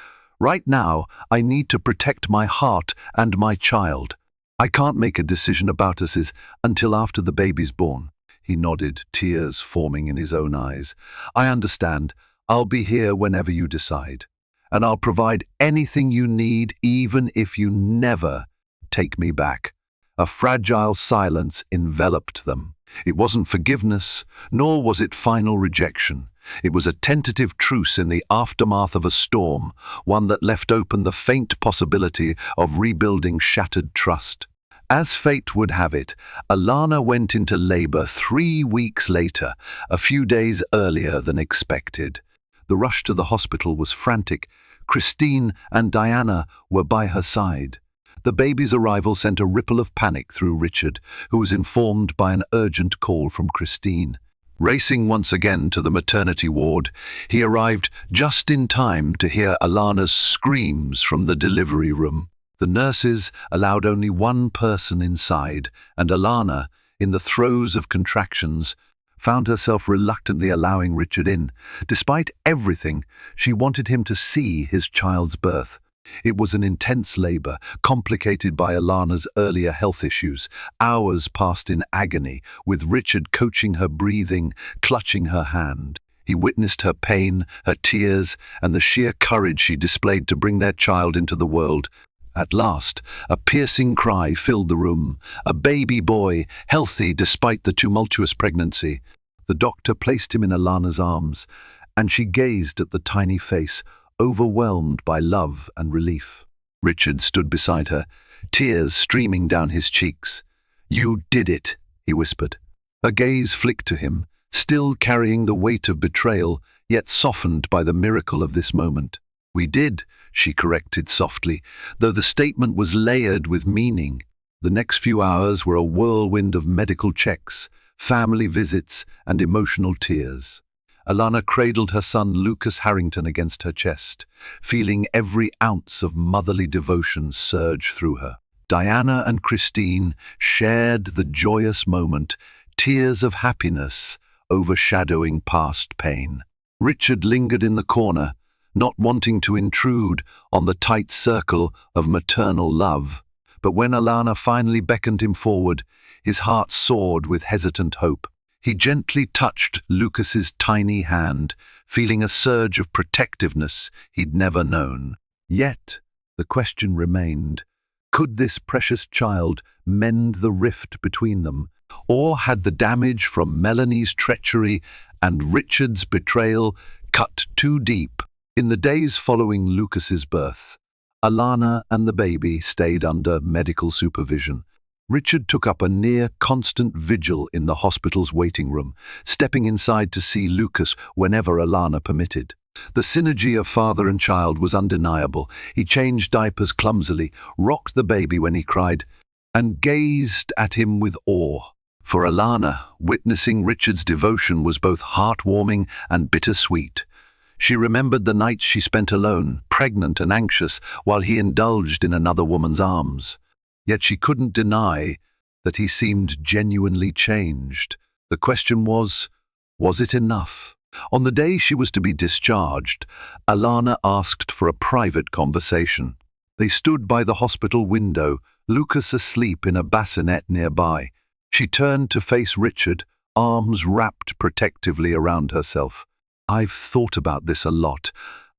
"Right now, I need to protect my heart and my child. I can't make a decision about us until after the baby's born." He nodded, tears forming in his own eyes. "I understand. I'll be here whenever you decide. And I'll provide anything you need, even if you never take me back." A fragile silence enveloped them. It wasn't forgiveness, nor was it final rejection. It was a tentative truce in the aftermath of a storm, one that left open the faint possibility of rebuilding shattered trust. As fate would have it, Alana went into labor 3 weeks later, a few days earlier than expected. The rush to the hospital was frantic. Christine and Diana were by her side. The baby's arrival sent a ripple of panic through Richard, who was informed by an urgent call from Christine. Racing once again to the maternity ward, he arrived just in time to hear Alana's screams from the delivery room. The nurses allowed only one person inside, and Alana, in the throes of contractions, found herself reluctantly allowing Richard in. Despite everything, she wanted him to see his child's birth. It was an intense labor, complicated by Alana's earlier health issues. Hours passed in agony, with Richard coaching her breathing, clutching her hand. He witnessed her pain, her tears, and the sheer courage she displayed to bring their child into the world. At last, a piercing cry filled the room. A baby boy, healthy despite the tumultuous pregnancy. The doctor placed him in Alana's arms, and she gazed at the tiny face, overwhelmed by love and relief. Richard stood beside her, tears streaming down his cheeks. "You did it," he whispered. Her gaze flicked to him, still carrying the weight of betrayal, yet softened by the miracle of this moment. "We did," she corrected softly, though the statement was layered with meaning. The next few hours were a whirlwind of medical checks, family visits, and emotional tears. Alana cradled her son Lucas Harrington against her chest, feeling every ounce of motherly devotion surge through her. Diana and Christine shared the joyous moment, tears of happiness overshadowing past pain. Richard lingered in the corner, not wanting to intrude on the tight circle of maternal love. But when Alana finally beckoned him forward, his heart soared with hesitant hope. He gently touched Lucas's tiny hand, feeling a surge of protectiveness he'd never known. Yet, the question remained, could this precious child mend the rift between them? Or had the damage from Melanie's treachery and Richard's betrayal cut too deep? In the days following Lucas's birth, Alana and the baby stayed under medical supervision. Richard took up a near-constant vigil in the hospital's waiting room, stepping inside to see Lucas whenever Alana permitted. The synergy of father and child was undeniable. He changed diapers clumsily, rocked the baby when he cried, and gazed at him with awe. For Alana, witnessing Richard's devotion was both heartwarming and bittersweet. She remembered the nights she spent alone, pregnant and anxious, while he indulged in another woman's arms. Yet she couldn't deny that he seemed genuinely changed. The question was it enough? On the day she was to be discharged, Alana asked for a private conversation. They stood by the hospital window, Lucas asleep in a bassinet nearby. She turned to face Richard, arms wrapped protectively around herself. "I've thought about this a lot.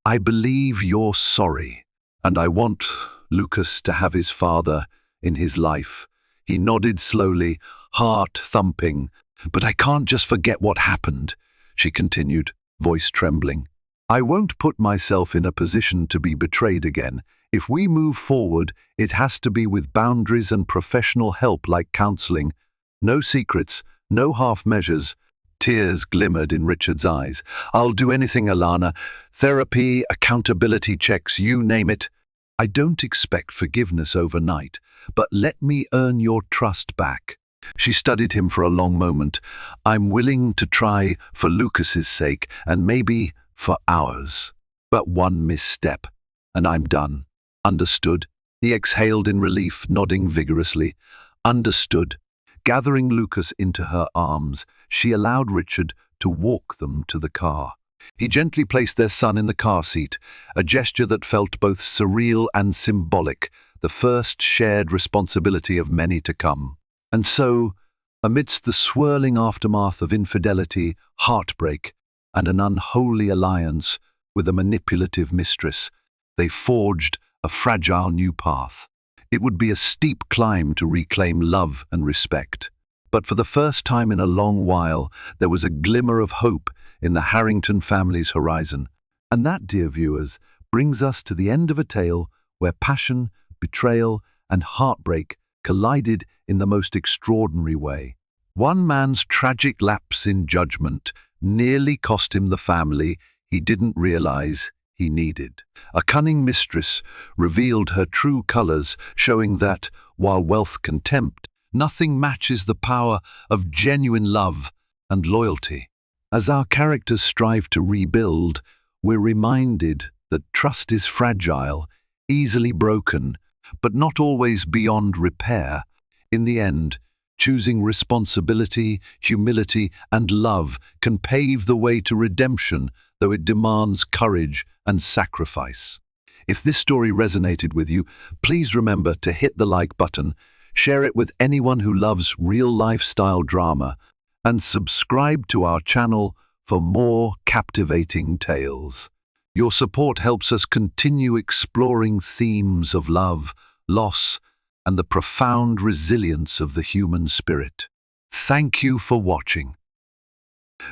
I believe you're sorry, and I want Lucas to have his father in his life." He nodded slowly, heart thumping. "But I can't just forget what happened," she continued, voice trembling. "I won't put myself in a position to be betrayed again. If we move forward, it has to be with boundaries and professional help like counseling. No secrets, no half measures." Tears glimmered in Richard's eyes. "I'll do anything, Alana. Therapy, accountability checks, you name it. I don't expect forgiveness overnight, but let me earn your trust back." She studied him for a long moment. "I'm willing to try for Lucas's sake, and maybe for ours. But one misstep, and I'm done." "Understood." He exhaled in relief, nodding vigorously. "Understood." Gathering Lucas into her arms, she allowed Richard to walk them to the car. He gently placed their son in the car seat, a gesture that felt both surreal and symbolic, the first shared responsibility of many to come. And so, amidst the swirling aftermath of infidelity, heartbreak, and an unholy alliance with a manipulative mistress, they forged a fragile new path. It would be a steep climb to reclaim love and respect. But for the first time in a long while, there was a glimmer of hope in the Harrington family's horizon. And that, dear viewers, brings us to the end of a tale where passion, betrayal, and heartbreak collided in the most extraordinary way. One man's tragic lapse in judgment nearly cost him the family he didn't realize he needed. A cunning mistress revealed her true colors, showing that, while wealth can tempt, nothing matches the power of genuine love and loyalty. As our characters strive to rebuild, we're reminded that trust is fragile, easily broken, but not always beyond repair. In the end, Choosing responsibility, humility, and love can pave the way to redemption, though it demands courage and sacrifice. If this story resonated with you, please remember to hit the like button, share it with anyone who loves real lifestyle drama, and subscribe to our channel for more captivating tales. Your support helps us continue exploring themes of love, loss, and the profound resilience of the human spirit. Thank you for watching.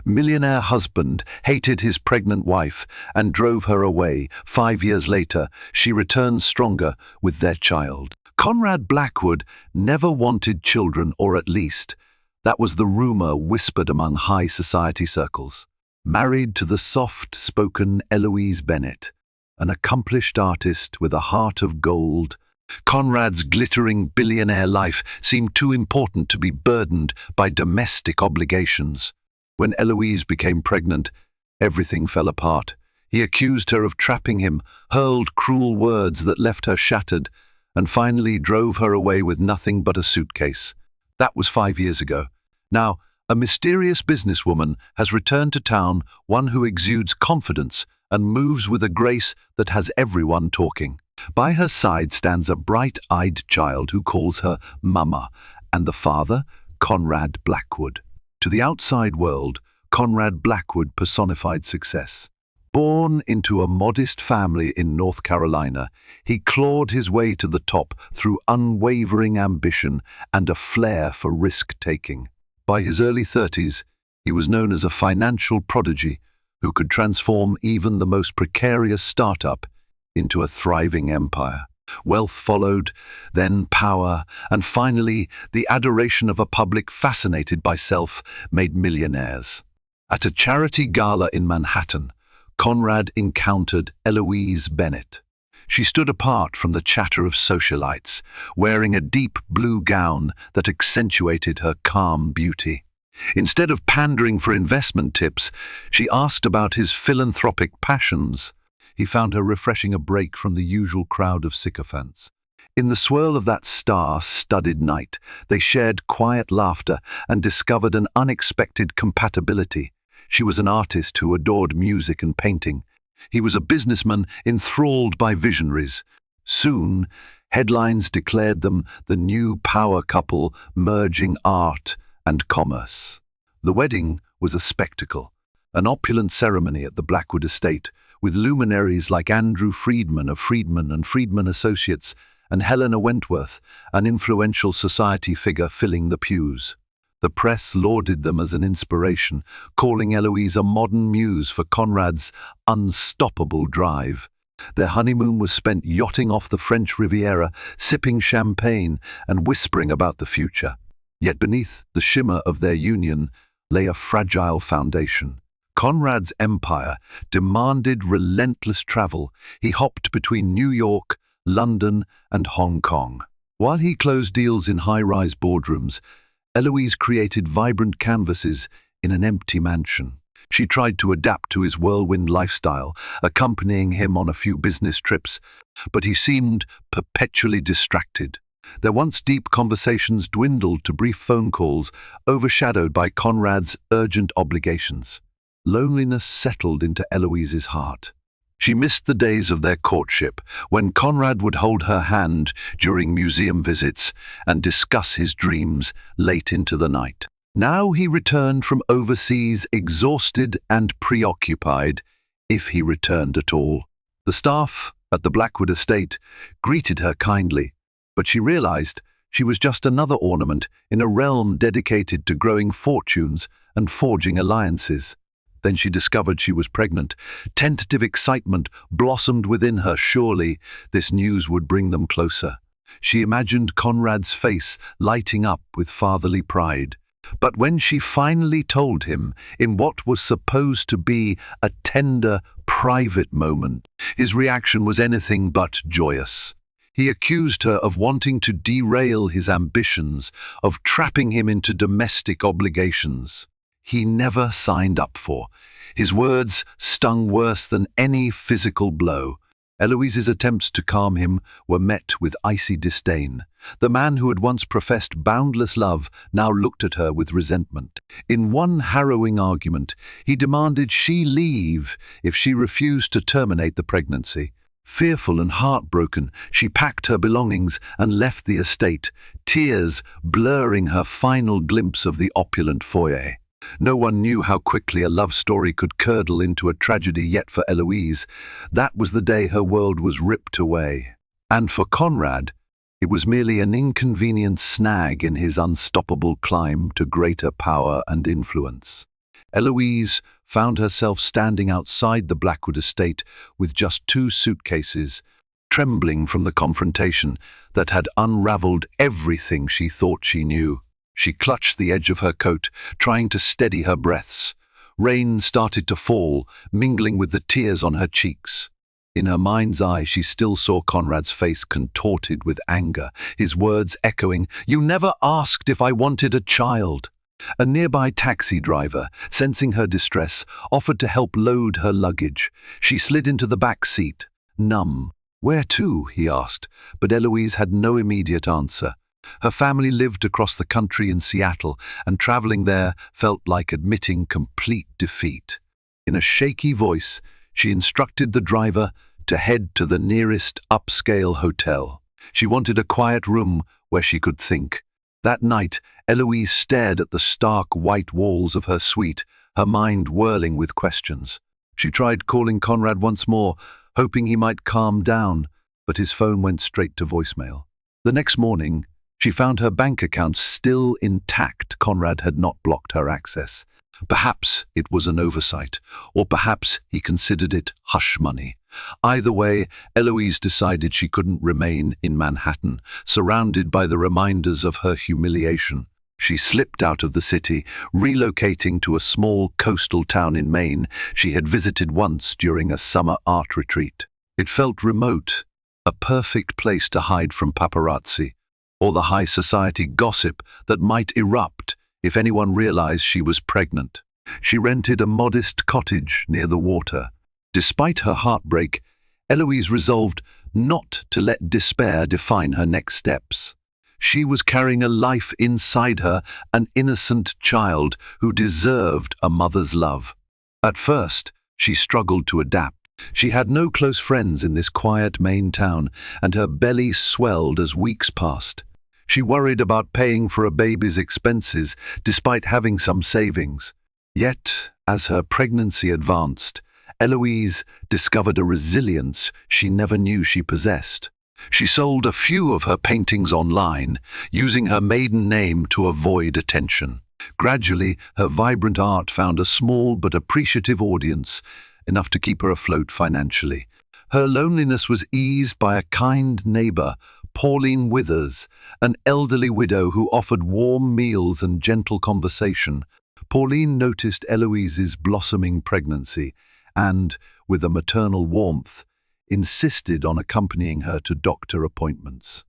Millionaire husband hated his pregnant wife and drove her away. 5 years later, she returned stronger with their child. Conrad Blackwood never wanted children, or at least, that was the rumor whispered among high society circles. Married to the soft-spoken Eloise Bennett, an accomplished artist with a heart of gold, Conrad's glittering billionaire life seemed too important to be burdened by domestic obligations. When Eloise became pregnant, everything fell apart. He accused her of trapping him, hurled cruel words that left her shattered, and finally drove her away with nothing but a suitcase. That was 5 years ago. Now, a mysterious businesswoman has returned to town, one who exudes confidence and moves with a grace that has everyone talking. By her side stands a bright-eyed child who calls her Mama, and the father, Conrad Blackwood. To the outside world, Conrad Blackwood personified success. Born into a modest family in North Carolina, he clawed his way to the top through unwavering ambition and a flair for risk-taking. By his early 30s, he was known as a financial prodigy who could transform even the most precarious startup into a thriving empire. Wealth followed, then power, and finally the adoration of a public fascinated by self-made millionaires. At a charity gala in Manhattan, Conrad encountered Eloise Bennett. She stood apart from the chatter of socialites, wearing a deep blue gown that accentuated her calm beauty. Instead of pandering for investment tips, she asked about his philanthropic passions. He found her refreshing a break from the usual crowd of sycophants. In the swirl of that star-studded night, they shared quiet laughter and discovered an unexpected compatibility. She was an artist who adored music and painting. He was a businessman enthralled by visionaries. Soon, headlines declared them the new power couple merging art and commerce. The wedding was a spectacle, an opulent ceremony at the Blackwood estate, with luminaries like Andrew Friedman of Friedman and Friedman Associates and Helena Wentworth, an influential society figure, filling the pews. The press lauded them as an inspiration, calling Eloise a modern muse for Conrad's unstoppable drive. Their honeymoon was spent yachting off the French Riviera, sipping champagne and whispering about the future. Yet beneath the shimmer of their union lay a fragile foundation. Conrad's empire demanded relentless travel. He hopped between New York, London, and Hong Kong. While he closed deals in high-rise boardrooms, Eloise created vibrant canvases in an empty mansion. She tried to adapt to his whirlwind lifestyle, accompanying him on a few business trips, but he seemed perpetually distracted. Their once deep conversations dwindled to brief phone calls, overshadowed by Conrad's urgent obligations. Loneliness settled into Eloise's heart. She missed the days of their courtship, when Conrad would hold her hand during museum visits and discuss his dreams late into the night. Now he returned from overseas exhausted and preoccupied, if he returned at all. The staff at the Blackwood estate greeted her kindly, but she realized she was just another ornament in a realm dedicated to growing fortunes and forging alliances. Then she discovered she was pregnant. Tentative excitement blossomed within her. Surely this news would bring them closer. She imagined Conrad's face lighting up with fatherly pride. But when she finally told him, in what was supposed to be a tender, private moment, his reaction was anything but joyous. He accused her of wanting to derail his ambitions, of trapping him into domestic obligations he never signed up for. His words stung worse than any physical blow. Eloise's attempts to calm him were met with icy disdain. The man who had once professed boundless love now looked at her with resentment. In one harrowing argument, he demanded she leave if she refused to terminate the pregnancy. Fearful and heartbroken, she packed her belongings and left the estate, tears blurring her final glimpse of the opulent foyer. No one knew how quickly a love story could curdle into a tragedy, yet for Eloise, that was the day her world was ripped away. And for Conrad, it was merely an inconvenient snag in his unstoppable climb to greater power and influence. Eloise found herself standing outside the Blackwood estate with just 2 suitcases, trembling from the confrontation that had unraveled everything she thought she knew. She clutched the edge of her coat, trying to steady her breaths. Rain started to fall, mingling with the tears on her cheeks. In her mind's eye, she still saw Conrad's face contorted with anger, his words echoing, "You never asked if I wanted a child." A nearby taxi driver, sensing her distress, offered to help load her luggage. She slid into the back seat, numb. "Where to?" he asked, but Eloise had no immediate answer. Her family lived across the country in Seattle, and traveling there felt like admitting complete defeat. In a shaky voice, she instructed the driver to head to the nearest upscale hotel. She wanted a quiet room where she could think. That night, Eloise stared at the stark white walls of her suite, her mind whirling with questions. She tried calling Conrad once more, hoping he might calm down, but his phone went straight to voicemail. The next morning, she found her bank account still intact. Conrad had not blocked her access. Perhaps it was an oversight, or perhaps he considered it hush money. Either way, Eloise decided she couldn't remain in Manhattan, surrounded by the reminders of her humiliation. She slipped out of the city, relocating to a small coastal town in Maine she had visited once during a summer art retreat. It felt remote, a perfect place to hide from paparazzi, or the high society gossip that might erupt if anyone realized she was pregnant. She rented a modest cottage near the water. Despite her heartbreak, Eloise resolved not to let despair define her next steps. She was carrying a life inside her, an innocent child who deserved a mother's love. At first, she struggled to adapt. She had no close friends in this quiet Maine town, and her belly swelled as weeks passed. She worried about paying for a baby's expenses, despite having some savings. Yet, as her pregnancy advanced, Eloise discovered a resilience she never knew she possessed. She sold a few of her paintings online, using her maiden name to avoid attention. Gradually, her vibrant art found a small but appreciative audience, enough to keep her afloat financially. Her loneliness was eased by a kind neighbor, Pauline Withers, an elderly widow who offered warm meals and gentle conversation. Pauline noticed Eloise's blossoming pregnancy and, with a maternal warmth, insisted on accompanying her to doctor appointments.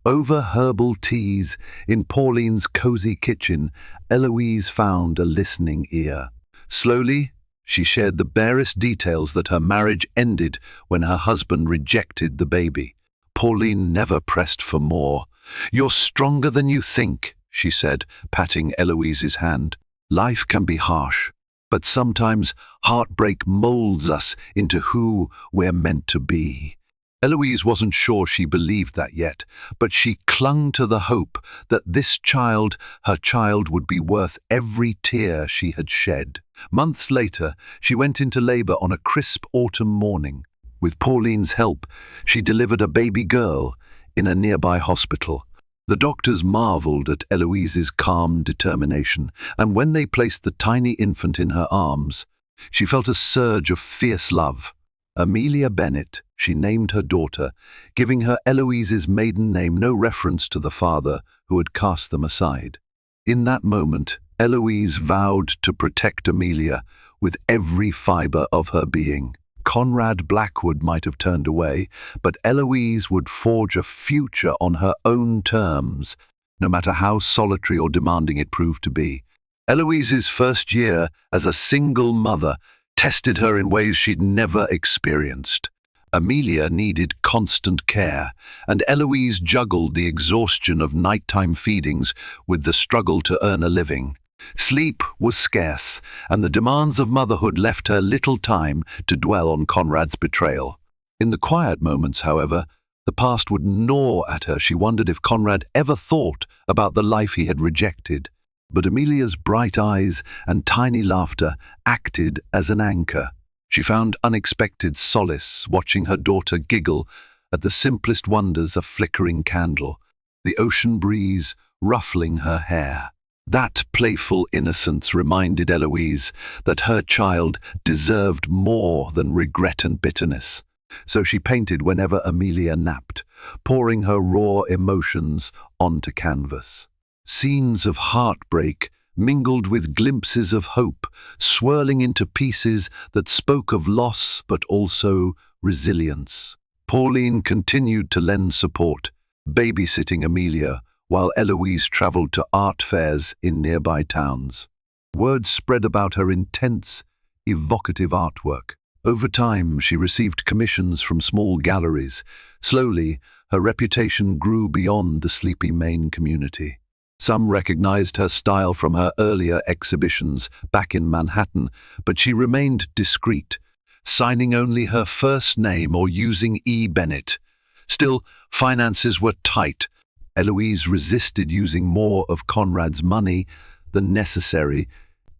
Over herbal teas in Pauline's cozy kitchen, Eloise found a listening ear. Slowly, she shared the barest details that her marriage ended when her husband rejected the baby. Pauline never pressed for more. "You're stronger than you think," she said, patting Eloise's hand. "Life can be harsh, but sometimes heartbreak molds us into who we're meant to be." Eloise wasn't sure she believed that yet, but she clung to the hope that this child, her child, would be worth every tear she had shed. Months later, she went into labor on a crisp autumn morning. With Pauline's help, she delivered a baby girl in a nearby hospital. The doctors marveled at Eloise's calm determination, and when they placed the tiny infant in her arms, she felt a surge of fierce love. Amelia Bennett, she named her daughter, giving her Eloise's maiden name, no reference to the father who had cast them aside. In that moment, Eloise vowed to protect Amelia with every fiber of her being. Conrad Blackwood might have turned away, but Eloise would forge a future on her own terms, no matter how solitary or demanding it proved to be. Eloise's first year as a single mother tested her in ways she'd never experienced. Amelia needed constant care, and Eloise juggled the exhaustion of nighttime feedings with the struggle to earn a living. Sleep was scarce, and the demands of motherhood left her little time to dwell on Conrad's betrayal. In the quiet moments, however, the past would gnaw at her. She wondered if Conrad ever thought about the life he had rejected. But Amelia's bright eyes and tiny laughter acted as an anchor. She found unexpected solace watching her daughter giggle at the simplest wonders: a flickering candle, the ocean breeze ruffling her hair. That playful innocence reminded Eloise that her child deserved more than regret and bitterness. So she painted whenever Amelia napped, pouring her raw emotions onto canvas. Scenes of heartbreak mingled with glimpses of hope, swirling into pieces that spoke of loss but also resilience. Pauline continued to lend support, babysitting Amelia while Eloise traveled to art fairs in nearby towns. Word spread about her intense, evocative artwork. Over time, she received commissions from small galleries. Slowly, her reputation grew beyond the sleepy Maine community. Some recognized her style from her earlier exhibitions back in Manhattan, but she remained discreet, signing only her first name or using E. Bennett. Still, finances were tight. Eloise resisted using more of Conrad's money than necessary.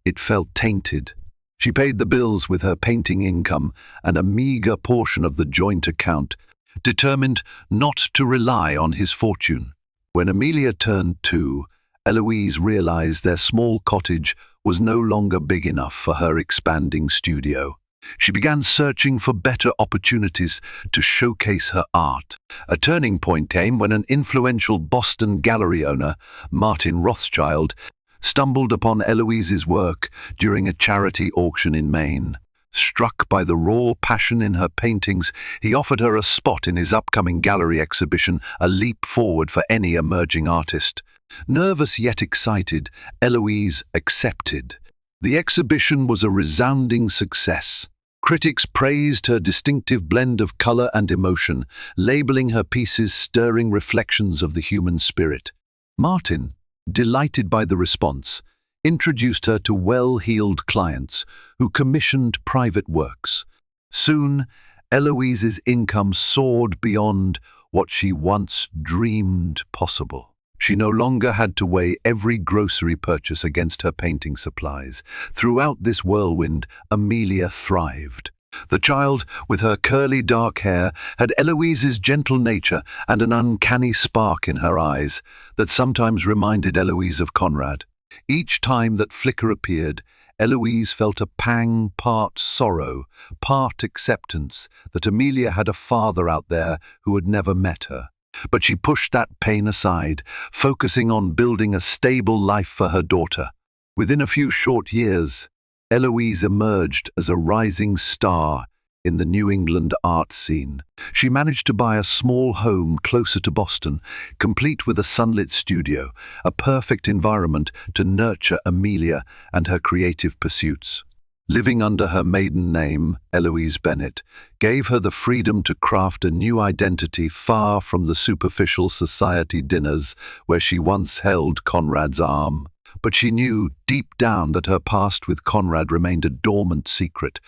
It felt tainted. She paid the bills with her painting income and a meager portion of the joint account, determined not to rely on his fortune. When Amelia turned 2, Eloise realized their small cottage was no longer big enough for her expanding studio. She began searching for better opportunities to showcase her art. A turning point came when an influential Boston gallery owner, Martin Rothschild, stumbled upon Eloise's work during a charity auction in Maine. Struck by the raw passion in her paintings, he offered her a spot in his upcoming gallery exhibition, a leap forward for any emerging artist. Nervous yet excited, Eloise accepted. The exhibition was a resounding success. Critics praised her distinctive blend of color and emotion, labeling her pieces stirring reflections of the human spirit. Martin, delighted by the response, introduced her to well-heeled clients who commissioned private works. Soon, Eloise's income soared beyond what she once dreamed possible. She no longer had to weigh every grocery purchase against her painting supplies. Throughout this whirlwind, Amelia thrived. The child, with her curly dark hair, had Eloise's gentle nature and an uncanny spark in her eyes that sometimes reminded Eloise of Conrad. Each time that flicker appeared, Eloise felt a pang, part sorrow, part acceptance, that Amelia had a father out there who had never met her. But she pushed that pain aside, focusing on building a stable life for her daughter. Within a few short years, Eloise emerged as a rising star in the New England art scene. She managed to buy a small home closer to Boston, complete with a sunlit studio, a perfect environment to nurture Amelia and her creative pursuits. Living under her maiden name, Eloise Bennett, gave her the freedom to craft a new identity far from the superficial society dinners where she once held Conrad's arm. But she knew deep down that her past with Conrad remained a dormant secret.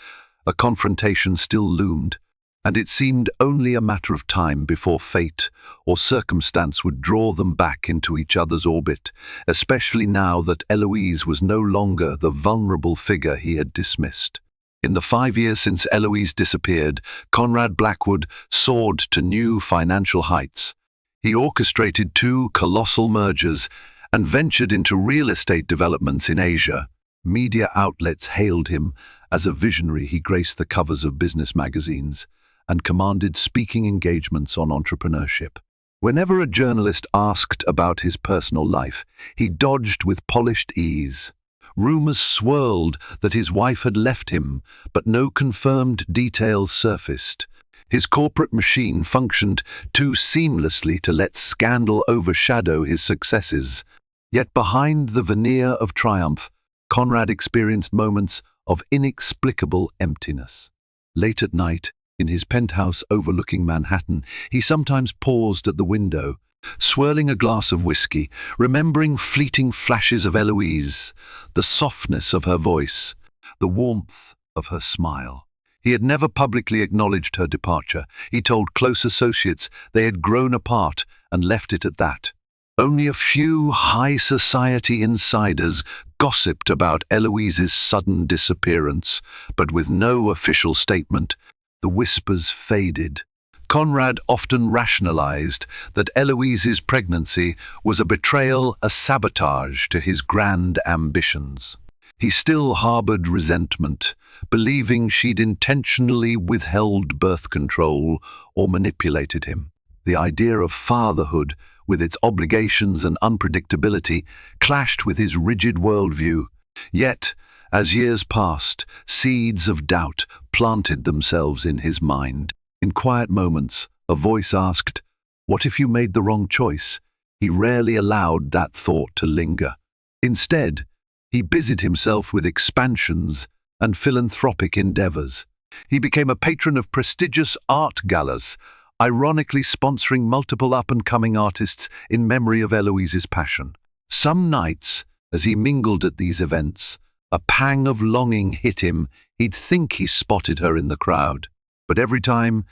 A confrontation still loomed, and it seemed only a matter of time before fate or circumstance would draw them back into each other's orbit, especially now that Eloise was no longer the vulnerable figure he had dismissed. In the 5 years since Eloise disappeared, Conrad Blackwood soared to new financial heights. He orchestrated 2 colossal mergers and ventured into real estate developments in Asia. Media outlets hailed him as a visionary. He graced the covers of business magazines and commanded speaking engagements on entrepreneurship. Whenever a journalist asked about his personal life, he dodged with polished ease. Rumors swirled that his wife had left him, but no confirmed details surfaced. His corporate machine functioned too seamlessly to let scandal overshadow his successes. Yet behind the veneer of triumph, Conrad experienced moments of inexplicable emptiness. Late at night, In his penthouse overlooking Manhattan, he sometimes paused at the window, swirling a glass of whiskey, remembering fleeting flashes of Eloise, the softness of her voice, the warmth of her smile. He had never publicly acknowledged her departure. He told close associates they had grown apart and left it at that. Only a few high society insiders gossiped about Eloise's sudden disappearance, but with no official statement. The whispers faded. Conrad often rationalized that Eloise's pregnancy was a betrayal, a sabotage to his grand ambitions. He still harbored resentment, believing she'd intentionally withheld birth control or manipulated him. The idea of fatherhood, with its obligations and unpredictability, clashed with his rigid worldview. Yet, as years passed, seeds of doubt planted themselves in his mind. In quiet moments, a voice asked, "What if you made the wrong choice?" He rarely allowed that thought to linger. Instead, he busied himself with expansions and philanthropic endeavors. He became a patron of prestigious art galas, ironically sponsoring multiple up-and-coming artists in memory of Eloise's passion. Some nights, as he mingled at these events, a pang of longing hit him. He'd think he spotted her in the crowd. But every time,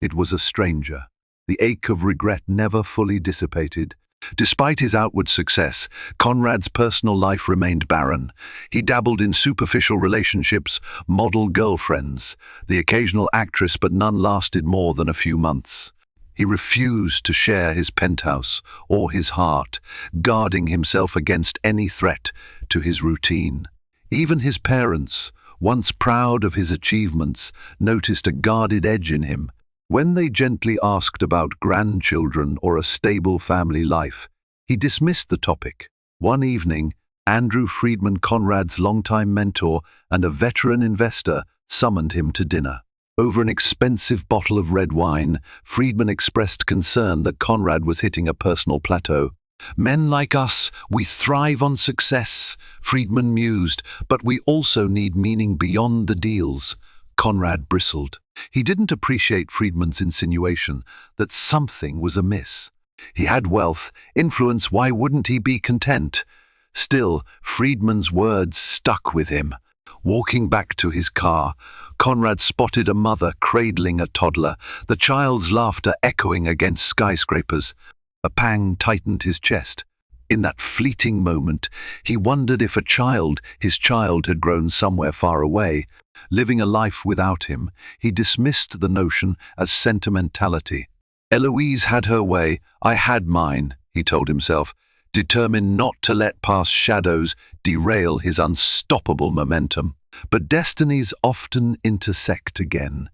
it was a stranger. The ache of regret never fully dissipated. Despite his outward success, Conrad's personal life remained barren. He dabbled in superficial relationships, model girlfriends, the occasional actress, but none lasted more than a few months. He refused to share his penthouse or his heart, guarding himself against any threat to his routine. Even his parents, once proud of his achievements, noticed a guarded edge in him. When they gently asked about grandchildren or a stable family life, he dismissed the topic. One evening, Andrew Friedman, Conrad's longtime mentor and a veteran investor, summoned him to dinner. Over an expensive bottle of red wine, Friedman expressed concern that Conrad was hitting a personal plateau. "Men like us, we thrive on success," Friedman mused, "but we also need meaning beyond the deals." Conrad bristled. He didn't appreciate Friedman's insinuation that something was amiss. He had wealth, influence, why wouldn't he be content? Still, Friedman's words stuck with him. Walking back to his car, Conrad spotted a mother cradling a toddler, the child's laughter echoing against skyscrapers. A pang tightened his chest. In that fleeting moment, he wondered if his child had grown somewhere far away. Living a life without him, he dismissed the notion as sentimentality. Eloise had her way, I had mine, he told himself, determined not to let past shadows derail his unstoppable momentum. But destinies often intersect again,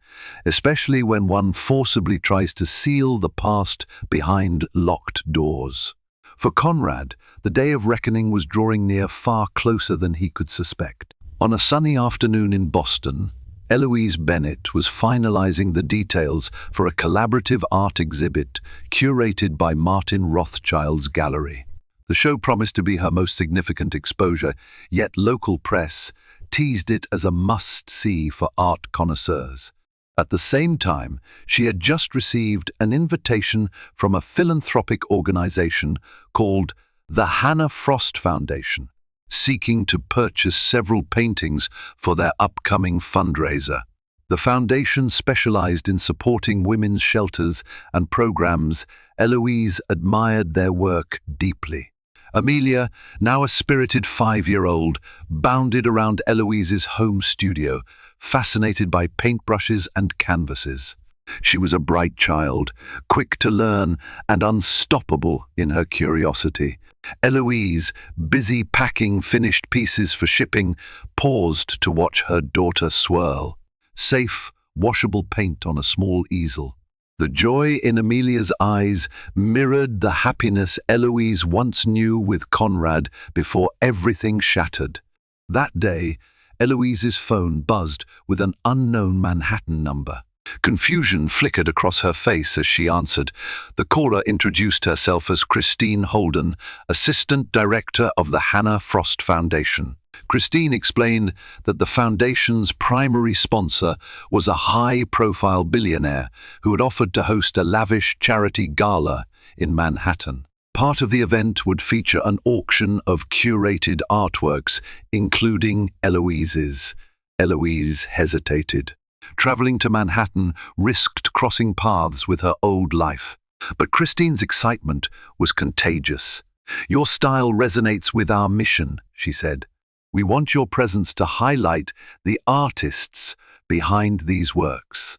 especially when one forcibly tries to seal the past behind locked doors. For Conrad, the day of reckoning was drawing near, far closer than he could suspect. On a sunny afternoon in Boston, Eloise Bennett was finalizing the details for a collaborative art exhibit curated by Martin Rothschild's gallery. The show promised to be her most significant exposure, yet local press teased it as a must-see for art connoisseurs. At the same time, she had just received an invitation from a philanthropic organization called the Hannah Frost Foundation, seeking to purchase several paintings for their upcoming fundraiser. The foundation specialized in supporting women's shelters and programs. Eloise admired their work deeply. Amelia, now a spirited 5-year-old, bounded around Eloise's home studio, fascinated by paintbrushes and canvases. She was a bright child, quick to learn and unstoppable in her curiosity. Eloise, busy packing finished pieces for shipping, paused to watch her daughter swirl. Safe, washable paint on a small easel. The joy in Amelia's eyes mirrored the happiness Eloise once knew with Conrad before everything shattered. That day, Eloise's phone buzzed with an unknown Manhattan number. Confusion flickered across her face as she answered. The caller introduced herself as Christine Holden, Assistant Director of the Hannah Frost Foundation. Christine explained that the foundation's primary sponsor was a high-profile billionaire who had offered to host a lavish charity gala in Manhattan. Part of the event would feature an auction of curated artworks, including Eloise's. Eloise hesitated. Traveling to Manhattan risked crossing paths with her old life. But Christine's excitement was contagious. "Your style resonates with our mission," she said. "We want your presence to highlight the artists behind these works."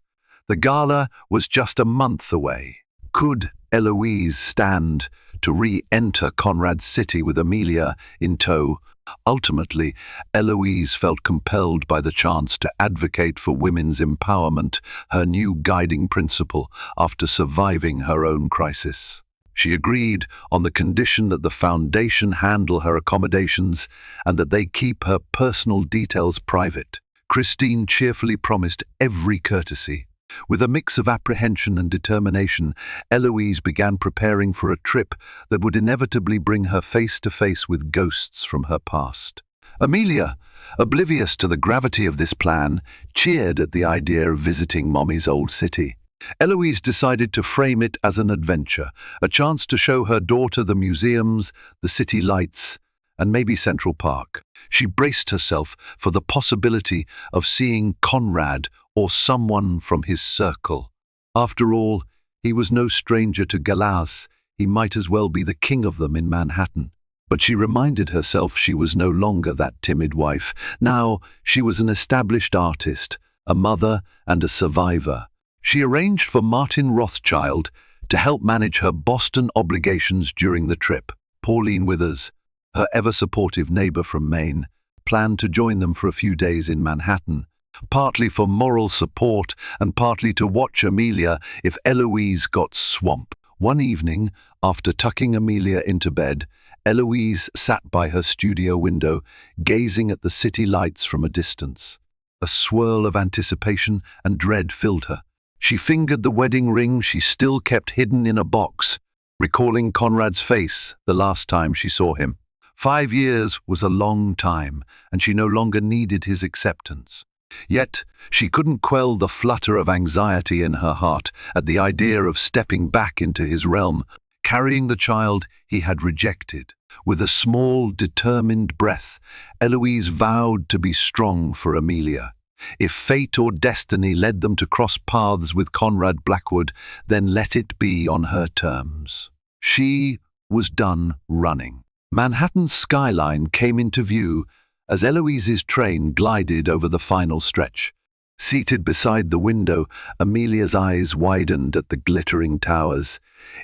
The gala was just a month away. Could Eloise stand to re-enter Conrad's city with Amelia in tow? Ultimately, Eloise felt compelled by the chance to advocate for women's empowerment, her new guiding principle after surviving her own crisis. She agreed on the condition that the foundation handle her accommodations and that they keep her personal details private. Christine cheerfully promised every courtesy. With a mix of apprehension and determination, Eloise began preparing for a trip that would inevitably bring her face to face with ghosts from her past. Amelia, oblivious to the gravity of this plan, cheered at the idea of visiting Mommy's old city. Eloise decided to frame it as an adventure, a chance to show her daughter the museums, the city lights, and maybe Central Park. She braced herself for the possibility of seeing Conrad or someone from his circle. After all, he was no stranger to galas. He might as well be the king of them in Manhattan. But she reminded herself she was no longer that timid wife. Now she was an established artist, a mother and a survivor. She arranged for Martin Rothschild to help manage her Boston obligations during the trip. Pauline Withers, her ever-supportive neighbor from Maine, planned to join them for a few days in Manhattan, partly for moral support and partly to watch Amelia if Eloise got swamped. One evening, after tucking Amelia into bed, Eloise sat by her studio window, gazing at the city lights from a distance. A swirl of anticipation and dread filled her. She fingered the wedding ring she still kept hidden in a box, recalling Conrad's face the last time she saw him. 5 years was a long time, and she no longer needed his acceptance. Yet she couldn't quell the flutter of anxiety in her heart at the idea of stepping back into his realm, carrying the child he had rejected. With a small, determined breath, Eloise vowed to be strong for Amelia. If fate or destiny led them to cross paths with Conrad Blackwood, then let it be on her terms. She was done running. Manhattan's skyline came into view as Eloise's train glided over the final stretch. Seated beside the window, Amelia's eyes widened at the glittering towers.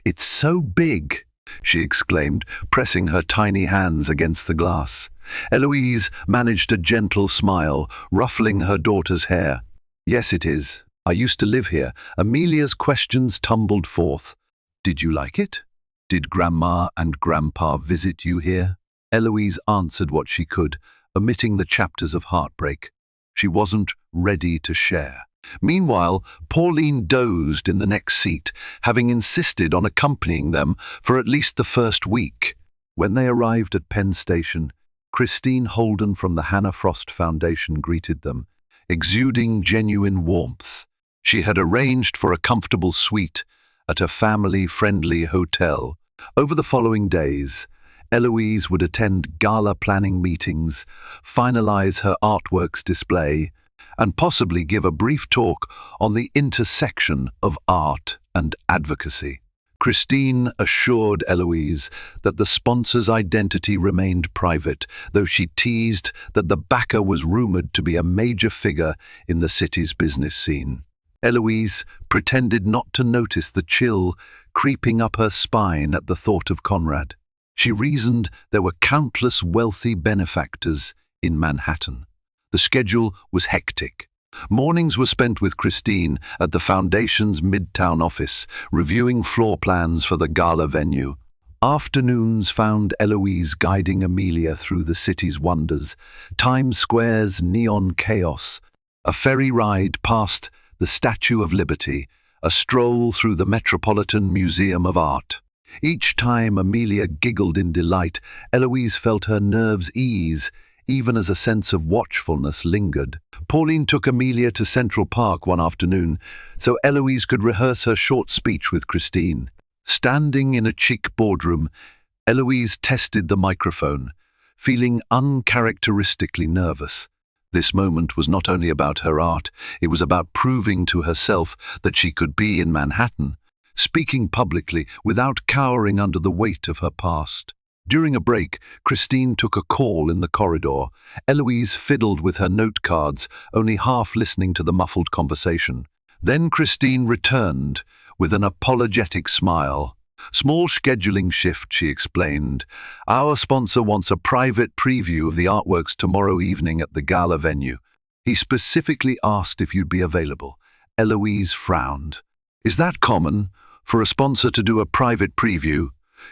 "It's so big," she exclaimed, pressing her tiny hands against the glass. Eloise managed a gentle smile, ruffling her daughter's hair. "Yes, it is. I used to live here." Amelia's questions tumbled forth. "Did you like it? Did Grandma and Grandpa visit you here?" Eloise answered what she could, omitting the chapters of heartbreak. She wasn't ready to share. Meanwhile, Pauline dozed in the next seat, having insisted on accompanying them for at least the first week. When they arrived at Penn Station, Christine Holden from the Hannah Frost Foundation greeted them, exuding genuine warmth. She had arranged for a comfortable suite at a family-friendly hotel. Over the following days, Eloise would attend gala planning meetings, finalize her artworks display, and possibly give a brief talk on the intersection of art and advocacy. Christine assured Eloise that the sponsor's identity remained private, though she teased that the backer was rumored to be a major figure in the city's business scene. Eloise pretended not to notice the chill creeping up her spine at the thought of Conrad. She reasoned there were countless wealthy benefactors in Manhattan. The schedule was hectic. Mornings were spent with Christine at the Foundation's Midtown office, reviewing floor plans for the gala venue. Afternoons found Eloise guiding Amelia through the city's wonders, Times Square's neon chaos, a ferry ride past the Statue of Liberty, a stroll through the Metropolitan Museum of Art. Each time Amelia giggled in delight, Eloise felt her nerves ease, even as a sense of watchfulness lingered. Pauline took Amelia to Central Park one afternoon, so Eloise could rehearse her short speech with Christine. Standing in a chic boardroom, Eloise tested the microphone, feeling uncharacteristically nervous. This moment was not only about her art, it was about proving to herself that she could be in Manhattan, speaking publicly without cowering under the weight of her past. During a break, Christine took a call in the corridor. Eloise fiddled with her note cards, only half listening to the muffled conversation. Then Christine returned with an apologetic smile. "Small scheduling shift," she explained. "Our sponsor wants a private preview of the artworks tomorrow evening at the gala venue. He specifically asked if you'd be available." Eloise frowned. "Is that common, for a sponsor to do a private preview?"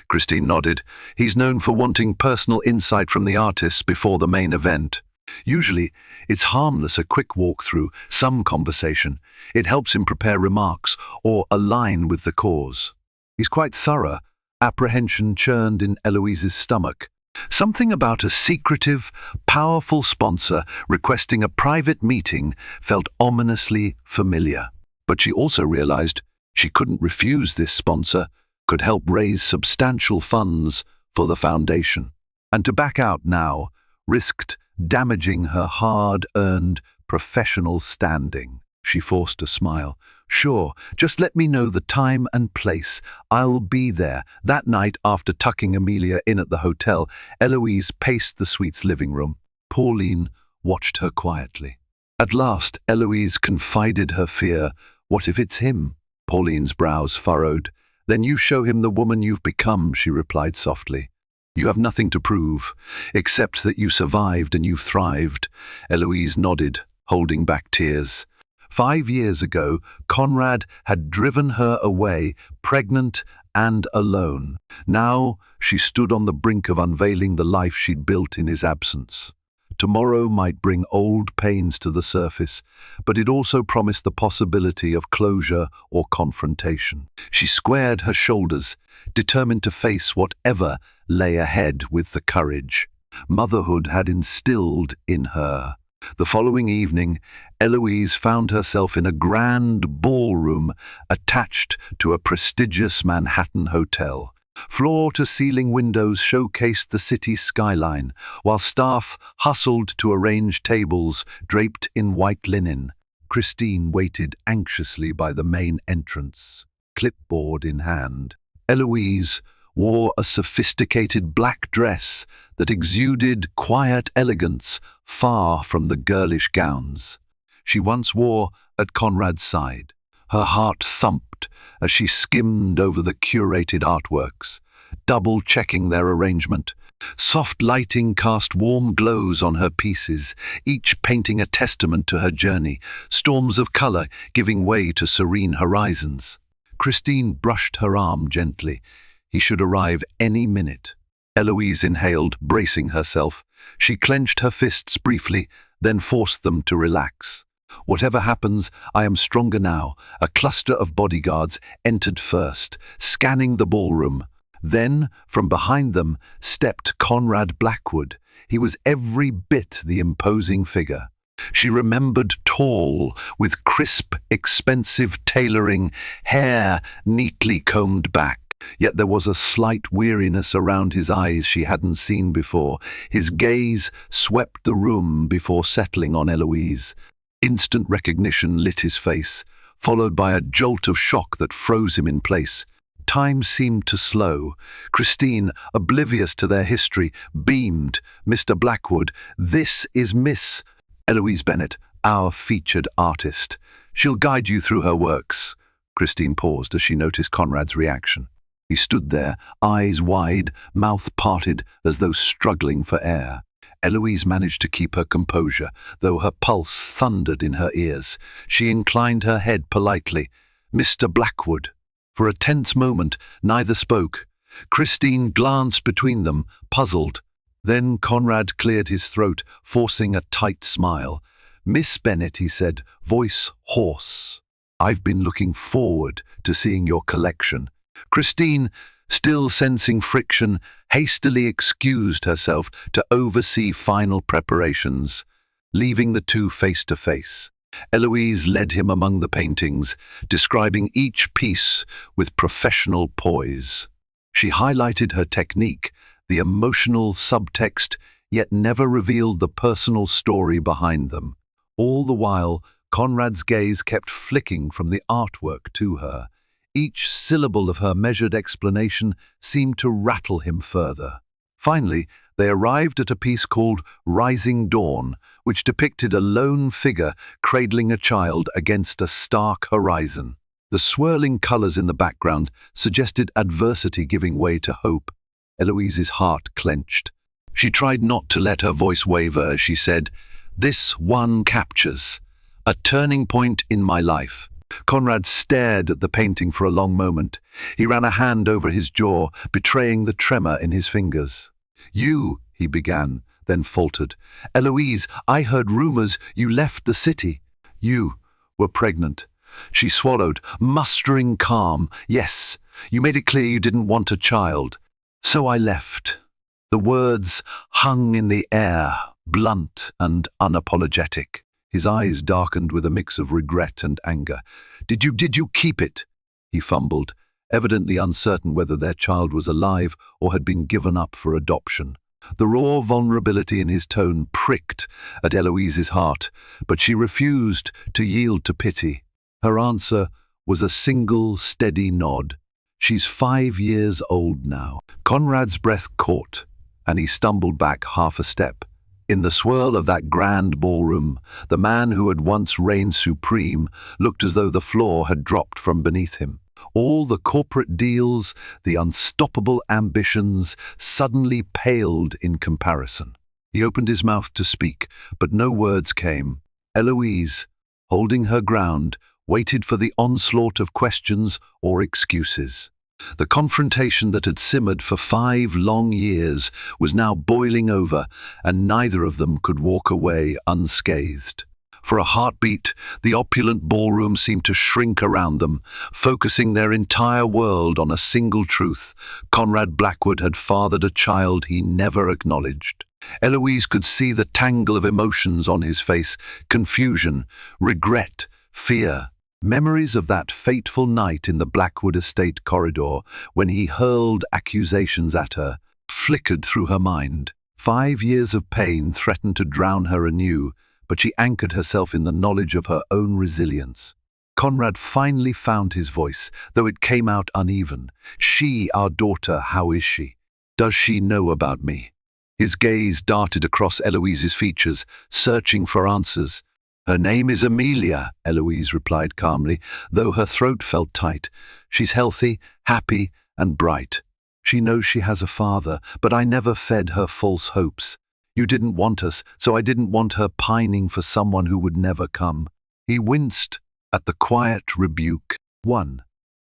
Christine nodded. "He's known for wanting personal insight from the artists before the main event. Usually, it's harmless, a quick walkthrough, some conversation. It helps him prepare remarks or align with the cause." "He's quite thorough." Apprehension churned in Eloise's stomach. Something about a secretive, powerful sponsor requesting a private meeting felt ominously familiar. But she also realized she couldn't refuse. This sponsor could help raise substantial funds for the foundation. And to back out now risked damaging her hard-earned professional standing. She forced a smile. "Sure, just let me know the time and place. I'll be there." That night, after tucking Amelia in at the hotel, Eloise paced the suite's living room. Pauline watched her quietly. At last, Eloise confided her fear. "What if it's him?" Pauline's brows furrowed. "Then you show him the woman you've become," she replied softly. "You have nothing to prove, except that you survived and you've thrived." Eloise nodded, holding back tears. 5 years ago, Conrad had driven her away, pregnant and alone. Now she stood on the brink of unveiling the life she'd built in his absence. Tomorrow might bring old pains to the surface, but it also promised the possibility of closure or confrontation. She squared her shoulders, determined to face whatever lay ahead with the courage motherhood had instilled in her. The following evening, Eloise found herself in a grand ballroom attached to a prestigious Manhattan hotel. Floor-to-ceiling windows showcased the city's skyline, while staff hustled to arrange tables draped in white linen. Christine waited anxiously by the main entrance, clipboard in hand. Eloise wore a sophisticated black dress that exuded quiet elegance, far from the girlish gowns she once wore at Conrad's side. Her heart thumped as she skimmed over the curated artworks, double-checking their arrangement. Soft lighting cast warm glows on her pieces, each painting a testament to her journey, storms of color giving way to serene horizons. Christine brushed her arm gently. He should arrive any minute. Eloise inhaled, bracing herself. She clenched her fists briefly, then forced them to relax. "Whatever happens, I am stronger now." A cluster of bodyguards entered first, scanning the ballroom. Then, from behind them, stepped Conrad Blackwood. He was every bit the imposing figure. She remembered tall, with crisp, expensive tailoring, hair neatly combed back. Yet there was a slight weariness around his eyes she hadn't seen before. His gaze swept the room before settling on Eloise. Instant recognition lit his face, followed by a jolt of shock that froze him in place. Time seemed to slow. Christine, oblivious to their history, beamed. "Mr. Blackwood, this is Miss Eloise Bennett, our featured artist. She'll guide you through her works." Christine paused as she noticed Conrad's reaction. He stood there, eyes wide, mouth parted, as though struggling for air. Eloise managed to keep her composure, though her pulse thundered in her ears. She inclined her head politely. "Mr. Blackwood." For a tense moment, neither spoke. Christine glanced between them, puzzled. Then Conrad cleared his throat, forcing a tight smile. "Miss Bennet," he said, voice hoarse, "I've been looking forward to seeing your collection." Christine, still sensing friction, hastily excused herself to oversee final preparations, leaving the two face to face. Eloise led him among the paintings, describing each piece with professional poise. She highlighted her technique, the emotional subtext, yet never revealed the personal story behind them. All the while, Conrad's gaze kept flicking from the artwork to her. Each syllable of her measured explanation seemed to rattle him further. Finally, they arrived at a piece called Rising Dawn, which depicted a lone figure cradling a child against a stark horizon. The swirling colors in the background suggested adversity giving way to hope. Eloise's heart clenched. She tried not to let her voice waver as she said, "This one captures a turning point in my life." Conrad stared at the painting for a long moment. He ran a hand over his jaw, betraying the tremor in his fingers. "You," he began, then faltered. "Eloise, I heard rumors you left the city." "You were pregnant." She swallowed, mustering calm. "Yes, you made it clear you didn't want a child. So I left." The words hung in the air, blunt and unapologetic. His eyes darkened with a mix of regret and anger. Did you keep it?" he fumbled, evidently uncertain whether their child was alive or had been given up for adoption. The raw vulnerability in his tone pricked at Eloise's heart, but she refused to yield to pity. Her answer was a single, steady nod. "She's 5 years old now." Conrad's breath caught, and he stumbled back half a step. In the swirl of that grand ballroom, the man who had once reigned supreme looked as though the floor had dropped from beneath him. All the corporate deals, the unstoppable ambitions, suddenly paled in comparison. He opened his mouth to speak, but no words came. Eloise, holding her ground, waited for the onslaught of questions or excuses. The confrontation that had simmered for 5 long years was now boiling over, and neither of them could walk away unscathed. For a heartbeat, the opulent ballroom seemed to shrink around them, focusing their entire world on a single truth. Conrad Blackwood had fathered a child he never acknowledged. Eloise could see the tangle of emotions on his face: confusion, regret, fear. Memories of that fateful night in the Blackwood estate corridor, when he hurled accusations at her, flickered through her mind. 5 years of pain threatened to drown her anew, but she anchored herself in the knowledge of her own resilience. Conrad finally found his voice, though it came out uneven. "She, our daughter, how is she? Does she know about me?" His gaze darted across Eloise's features, searching for answers. "Her name is Amelia," Eloise replied calmly, though her throat felt tight. "She's healthy, happy, and bright. She knows she has a father, but I never fed her false hopes. You didn't want us, so I didn't want her pining for someone who would never come." He winced at the quiet rebuke. "1.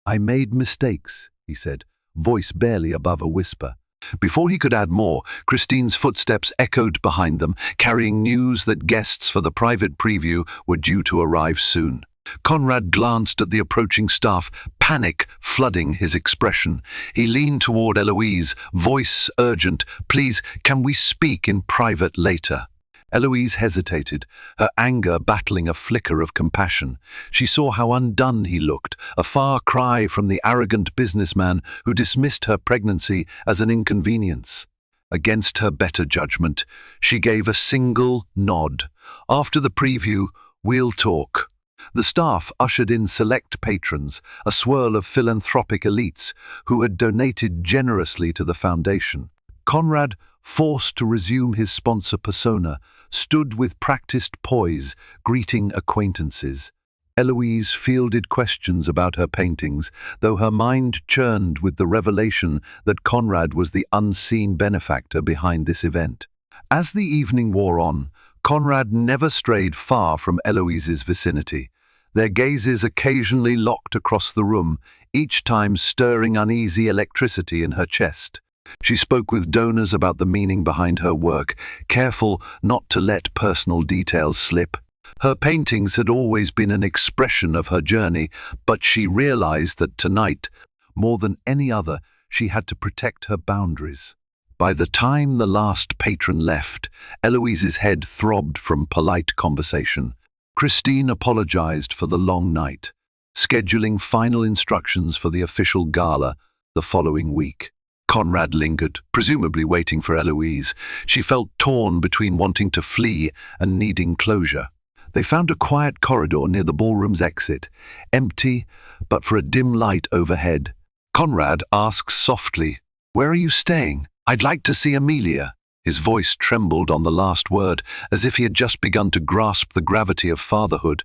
I made mistakes," he said, voice barely above a whisper. Before he could add more, Christine's footsteps echoed behind them, carrying news that guests for the private preview were due to arrive soon. Conrad glanced at the approaching staff, panic flooding his expression. He leaned toward Eloise, voice urgent. "Please, can we speak in private later?" Eloise hesitated, her anger battling a flicker of compassion. She saw how undone he looked, a far cry from the arrogant businessman who dismissed her pregnancy as an inconvenience. Against her better judgment, she gave a single nod. "After the preview, we'll talk." The staff ushered in select patrons, a swirl of philanthropic elites who had donated generously to the foundation. Conrad, forced to resume his sponsor persona, stood with practiced poise, greeting acquaintances. Eloise fielded questions about her paintings, though her mind churned with the revelation that Conrad was the unseen benefactor behind this event. As the evening wore on, Conrad never strayed far from Eloise's vicinity. Their gazes occasionally locked across the room, each time stirring uneasy electricity in her chest. She spoke with donors about the meaning behind her work, careful not to let personal details slip. Her paintings had always been an expression of her journey, but she realized that tonight, more than any other, she had to protect her boundaries. By the time the last patron left, Eloise's head throbbed from polite conversation. Christine apologized for the long night, scheduling final instructions for the official gala the following week. Conrad lingered, presumably waiting for Eloise. She felt torn between wanting to flee and needing closure. They found a quiet corridor near the ballroom's exit, empty but for a dim light overhead. Conrad asked softly, "Where are you staying? I'd like to see Amelia." His voice trembled on the last word, as if he had just begun to grasp the gravity of fatherhood.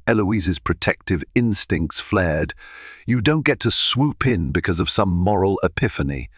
Eloise's protective instincts flared. "You don't get to swoop in because of some moral epiphany.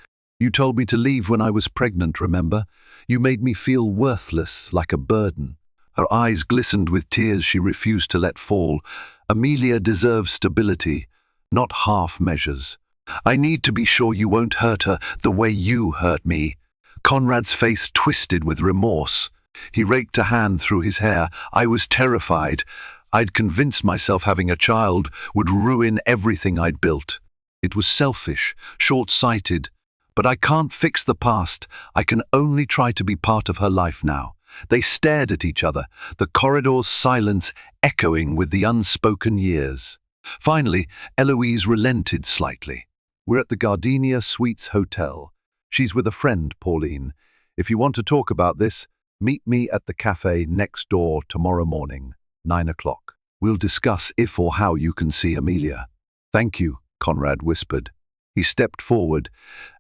You told me to leave when I was pregnant, remember? You made me feel worthless, like a burden." Her eyes glistened with tears she refused to let fall. "Amelia deserves stability, not half measures. I need to be sure you won't hurt her the way you hurt me." Conrad's face twisted with remorse. He raked a hand through his hair. "I was terrified. I'd convinced myself having a child would ruin everything I'd built. It was selfish, short-sighted. But I can't fix the past. I can only try to be part of her life now." They stared at each other, the corridor's silence echoing with the unspoken years. Finally, Eloise relented slightly. "We're at the Gardenia Suites Hotel. She's with a friend, Pauline. If you want to talk about this, meet me at the cafe next door tomorrow morning, 9 o'clock. We'll discuss if or how you can see Amelia." "Thank you," Conrad whispered. He stepped forward,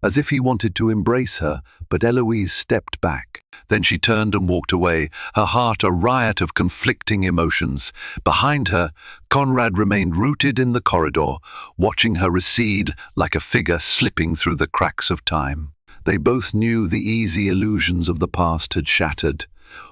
as if he wanted to embrace her, but Eloise stepped back. Then she turned and walked away, her heart a riot of conflicting emotions. Behind her, Conrad remained rooted in the corridor, watching her recede like a figure slipping through the cracks of time. They both knew the easy illusions of the past had shattered.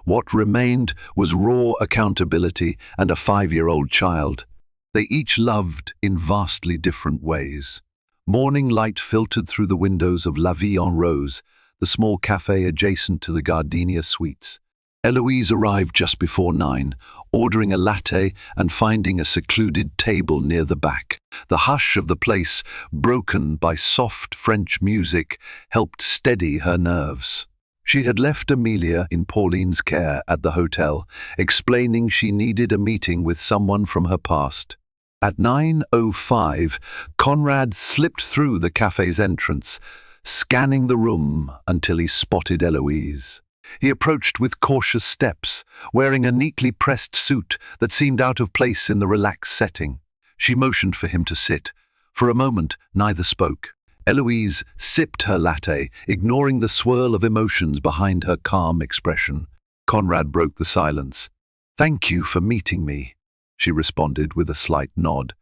What remained was raw accountability and a 5-year-old child. They each loved in vastly different ways. Morning light filtered through the windows of La Vie en Rose, the small cafe adjacent to the Gardenia Suites. Eloise arrived just before 9, ordering a latte and finding a secluded table near the back. The hush of the place, broken by soft French music, helped steady her nerves. She had left Amelia in Pauline's care at the hotel, explaining she needed a meeting with someone from her past. At 9:05, Conrad slipped through the cafe's entrance, scanning the room until he spotted Eloise. He approached with cautious steps, wearing a neatly pressed suit that seemed out of place in the relaxed setting. She motioned for him to sit. For a moment, neither spoke. Eloise sipped her latte, ignoring the swirl of emotions behind her calm expression. Conrad broke the silence. "Thank you for meeting me," she responded with a slight nod.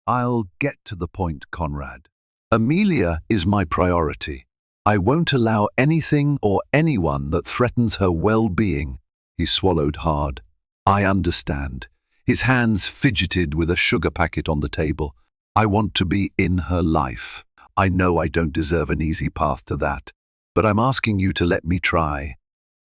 "I'll get to the point, Conrad. Amelia is my priority. I won't allow anything or anyone that threatens her well-being." He swallowed hard. "I understand." His hands fidgeted with a sugar packet on the table. "I want to be in her life. I know I don't deserve an easy path to that, but I'm asking you to let me try."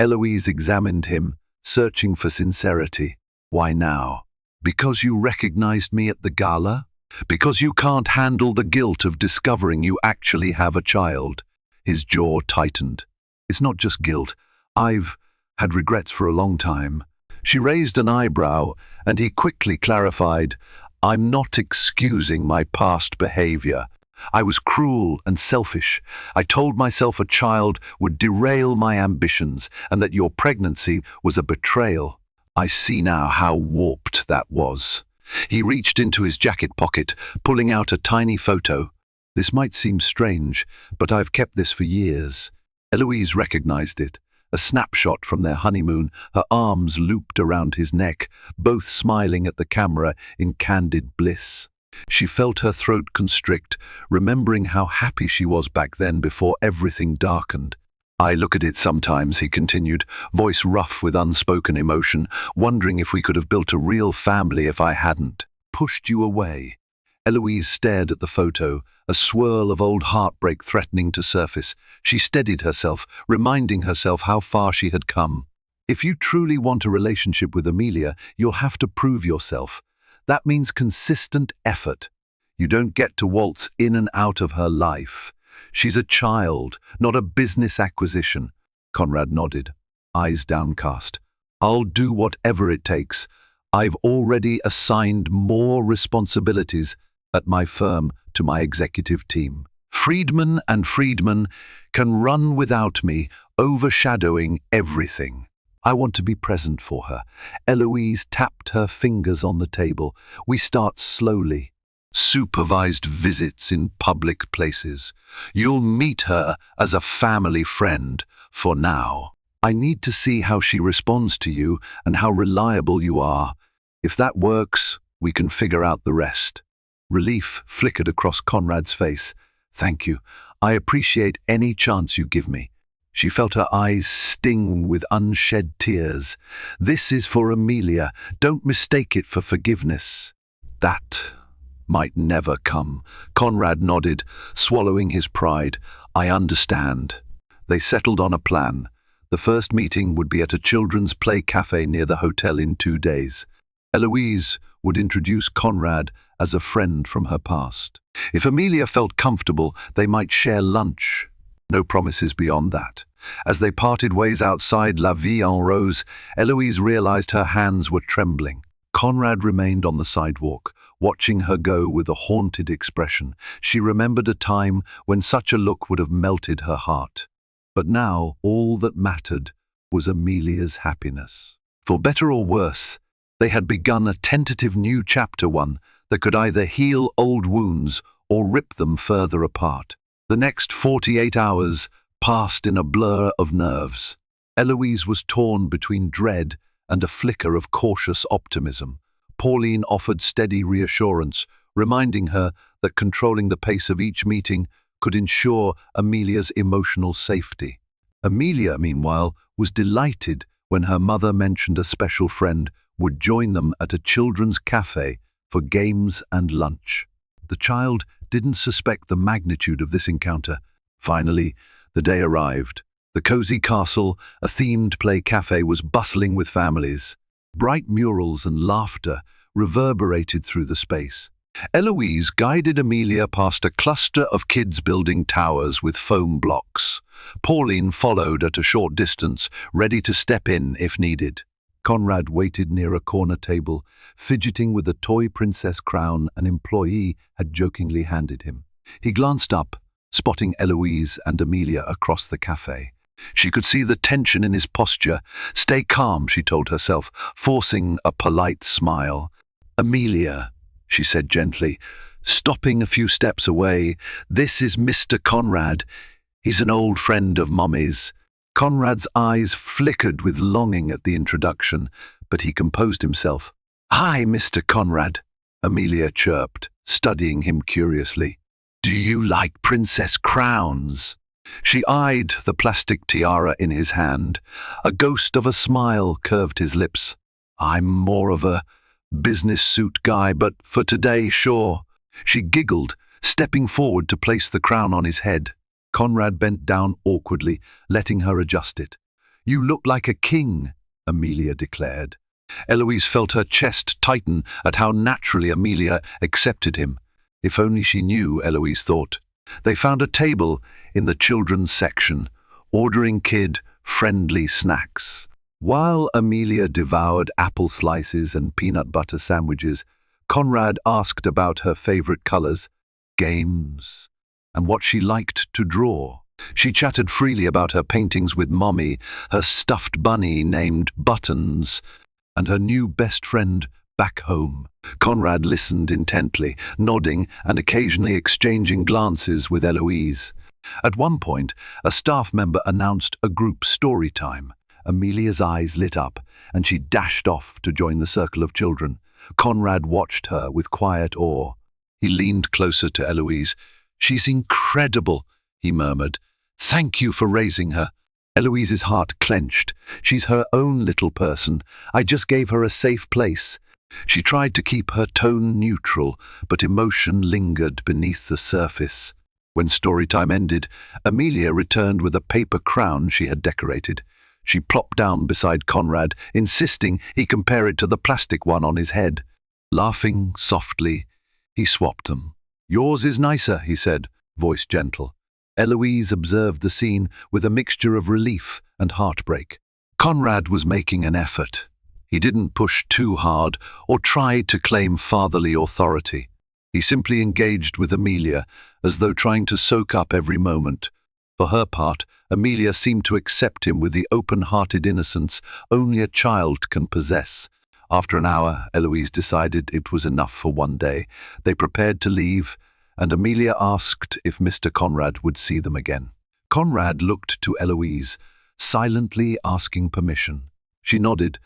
Eloise examined him, searching for sincerity. "Why now? Because you recognized me at the gala? Because you can't handle the guilt of discovering you actually have a child?" His jaw tightened. "It's not just guilt. I've had regrets for a long time." She raised an eyebrow, and he quickly clarified, "I'm not excusing my past behavior. I was cruel and selfish. I told myself a child would derail my ambitions and that your pregnancy was a betrayal. I see now how warped that was." He reached into his jacket pocket, pulling out a tiny photo. "This might seem strange, but I've kept this for years." Eloise recognized it. A snapshot from their honeymoon, her arms looped around his neck, both smiling at the camera in candid bliss. She felt her throat constrict, remembering how happy she was back then before everything darkened. "I look at it sometimes," he continued, voice rough with unspoken emotion, "wondering if we could have built a real family if I hadn't pushed you away." Eloise stared at the photo, a swirl of old heartbreak threatening to surface. She steadied herself, reminding herself how far she had come. If you truly want a relationship with Amelia, you'll have to prove yourself. That means consistent effort. You don't get to waltz in and out of her life. She's a child, not a business acquisition. Conrad nodded, eyes downcast. I'll do whatever it takes. I've already assigned more responsibilities at my firm to my executive team. Friedman and Friedman can run without me, overshadowing everything. I want to be present for her. Eloise tapped her fingers on the table. We start slowly. Supervised visits in public places. You'll meet her as a family friend for now. I need to see how she responds to you and how reliable you are. If that works, we can figure out the rest. Relief flickered across Conrad's face. Thank you. I appreciate any chance you give me. She felt her eyes sting with unshed tears. This is for Amelia. Don't mistake it for forgiveness. That might never come. Conrad nodded, swallowing his pride. I understand. They settled on a plan. The first meeting would be at a children's play cafe near the hotel in 2 days. Eloise would introduce Conrad as a friend from her past. If Amelia felt comfortable, they might share lunch. No promises beyond that. As they parted ways outside La Vie en Rose, Eloise realized her hands were trembling. Conrad remained on the sidewalk, watching her go with a haunted expression. She remembered a time when such a look would have melted her heart. But now all that mattered was Amelia's happiness. For better or worse, they had begun a tentative new chapter, one that could either heal old wounds or rip them further apart. The next 48 hours passed in a blur of nerves. Eloise was torn between dread and a flicker of cautious optimism. Pauline offered steady reassurance, reminding her that controlling the pace of each meeting could ensure Amelia's emotional safety. Amelia, meanwhile, was delighted when her mother mentioned a special friend would join them at a children's cafe for games and lunch. The child didn't suspect the magnitude of this encounter. Finally, the day arrived. The cozy castle, a themed play cafe, was bustling with families. Bright murals and laughter reverberated through the space. Eloise guided Amelia past a cluster of kids building towers with foam blocks. Pauline followed at a short distance, ready to step in if needed. Conrad waited near a corner table, fidgeting with a toy princess crown an employee had jokingly handed him. He glanced up, spotting Eloise and Amelia across the cafe. She could see the tension in his posture. Stay calm, she told herself, forcing a polite smile. Amelia, she said gently, stopping a few steps away. This is Mr. Conrad. He's an old friend of Mommy's. Conrad's eyes flickered with longing at the introduction, but he composed himself. Hi, Mr. Conrad, Amelia chirped, studying him curiously. Do you like princess crowns? She eyed the plastic tiara in his hand. A ghost of a smile curved his lips. I'm more of a business suit guy, but for today, sure. She giggled, stepping forward to place the crown on his head. Conrad bent down awkwardly, letting her adjust it. You look like a king, Amelia declared. Eloise felt her chest tighten at how naturally Amelia accepted him. If only she knew, Eloise thought. They found a table in the children's section, ordering kid-friendly snacks. While Amelia devoured apple slices and peanut butter sandwiches, Conrad asked about her favorite colors, games, and what she liked to draw. She chatted freely about her paintings with Mommy, her stuffed bunny named Buttons, and her new best friend back home. Conrad listened intently, nodding and occasionally exchanging glances with Eloise. At one point, a staff member announced a group story time. Amelia's eyes lit up, and she dashed off to join the circle of children. Conrad watched her with quiet awe. He leaned closer to Eloise. She's incredible, he murmured. Thank you for raising her. Eloise's heart clenched. She's her own little person. I just gave her a safe place. She tried to keep her tone neutral, but emotion lingered beneath the surface. When storytime ended, Amelia returned with a paper crown she had decorated. She plopped down beside Conrad, insisting he compare it to the plastic one on his head. Laughing softly, he swapped them. "Yours is nicer," he said, voice gentle. Eloise observed the scene with a mixture of relief and heartbreak. Conrad was making an effort. He didn't push too hard or try to claim fatherly authority. He simply engaged with Amelia, as though trying to soak up every moment. For her part, Amelia seemed to accept him with the open-hearted innocence only a child can possess. After an hour, Eloise decided it was enough for one day. They prepared to leave, and Amelia asked if Mr. Conrad would see them again. Conrad looked to Eloise, silently asking permission. She nodded,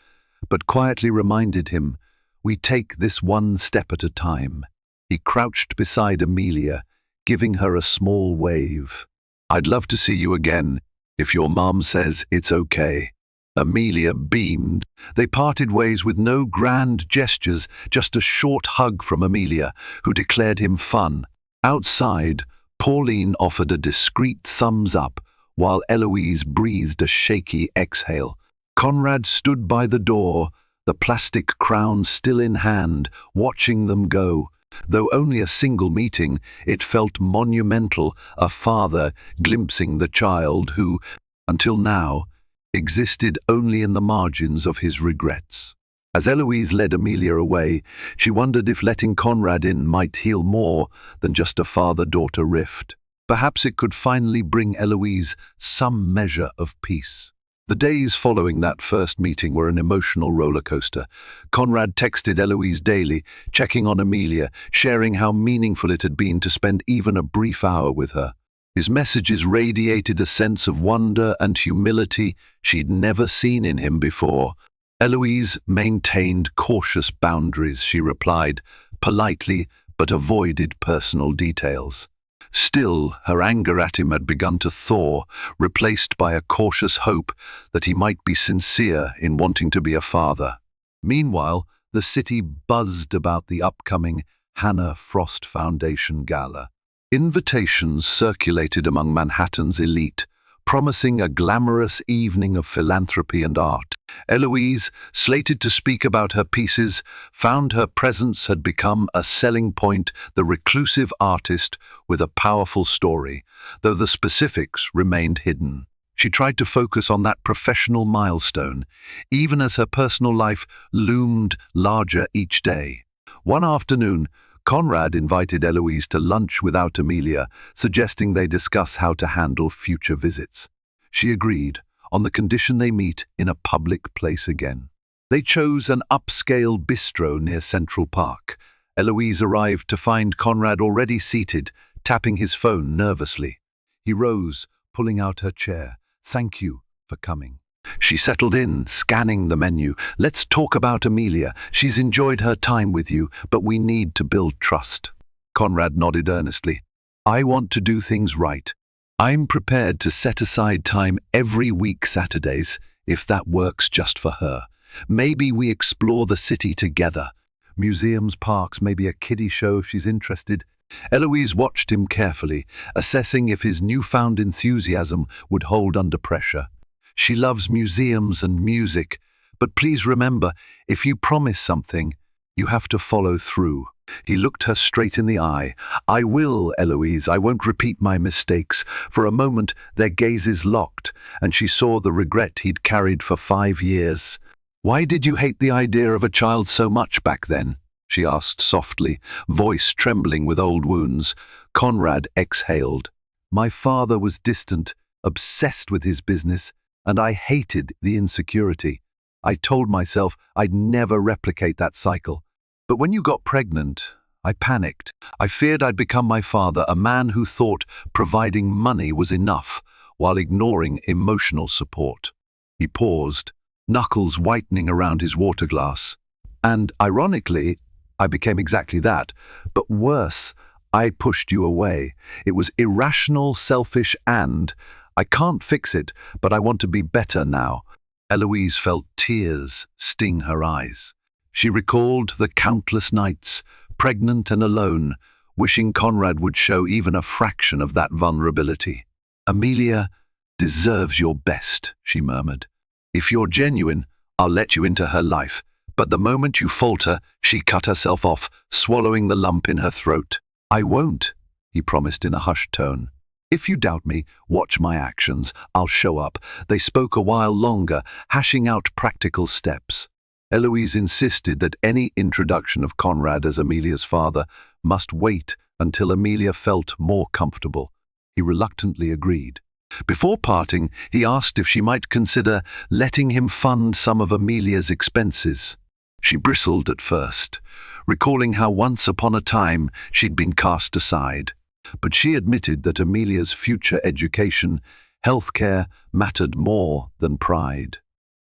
but quietly reminded him, "We take this one step at a time." He crouched beside Amelia, giving her a small wave. "I'd love to see you again, if your mom says it's okay." Amelia beamed. They parted ways with no grand gestures, just a short hug from Amelia, who declared him fun. Outside, Pauline offered a discreet thumbs up, while Eloise breathed a shaky exhale. Conrad stood by the door, the plastic crown still in hand, watching them go. Though only a single meeting, it felt monumental, a father glimpsing the child who, until now, existed only in the margins of his regrets. As Eloise led Amelia away, she wondered if letting Conrad in might heal more than just a father-daughter rift. Perhaps it could finally bring Eloise some measure of peace. The days following that first meeting were an emotional roller coaster. Conrad texted Eloise daily, checking on Amelia, sharing how meaningful it had been to spend even a brief hour with her. His messages radiated a sense of wonder and humility she'd never seen in him before. Eloise maintained cautious boundaries, she replied, politely, but avoided personal details. Still, her anger at him had begun to thaw, replaced by a cautious hope that he might be sincere in wanting to be a father. Meanwhile, the city buzzed about the upcoming Hannah Frost Foundation Gala. Invitations circulated among Manhattan's elite, promising a glamorous evening of philanthropy and art. Eloise, slated to speak about her pieces, found her presence had become a selling point, the reclusive artist with a powerful story, though the specifics remained hidden. She tried to focus on that professional milestone, even as her personal life loomed larger each day. One afternoon, Conrad invited Eloise to lunch without Amelia, suggesting they discuss how to handle future visits. She agreed, on the condition they meet in a public place again. They chose an upscale bistro near Central Park. Eloise arrived to find Conrad already seated, tapping his phone nervously. He rose, pulling out her chair. "Thank you for coming." She settled in, scanning the menu. "Let's talk about Amelia. She's enjoyed her time with you, but we need to build trust." Conrad nodded earnestly. "I want to do things right. I'm prepared to set aside time every week Saturdays, if that works just for her. Maybe we explore the city together. Museums, parks, maybe a kiddie show if she's interested." Eloise watched him carefully, assessing if his newfound enthusiasm would hold under pressure. "She loves museums and music, but please remember, if you promise something, you have to follow through." He looked her straight in the eye. "I will, Eloise. I won't repeat my mistakes." For a moment, their gazes locked, and she saw the regret he'd carried for 5 years. "Why did you hate the idea of a child so much back then?" she asked softly, voice trembling with old wounds. Conrad exhaled. "My father was distant, obsessed with his business, and I hated the insecurity. I told myself I'd never replicate that cycle. But when you got pregnant, I panicked. I feared I'd become my father, a man who thought providing money was enough, while ignoring emotional support." He paused, knuckles whitening around his water glass. "And ironically, I became exactly that. But worse, I pushed you away. It was irrational, selfish, and I can't fix it, but I want to be better now." Eloise felt tears sting her eyes. She recalled the countless nights, pregnant and alone, wishing Conrad would show even a fraction of that vulnerability. "Amelia deserves your best," she murmured. If you're genuine, I'll let you into her life. But the moment you falter, she cut herself off, swallowing the lump in her throat. I won't, he promised in a hushed tone. If you doubt me, watch my actions. I'll show up. They spoke a while longer, hashing out practical steps. Eloise insisted that any introduction of Conrad as Amelia's father must wait until Amelia felt more comfortable. He reluctantly agreed. Before parting, he asked if she might consider letting him fund some of Amelia's expenses. She bristled at first, recalling how once upon a time she'd been cast aside. But she admitted that Amelia's future education, healthcare, mattered more than pride.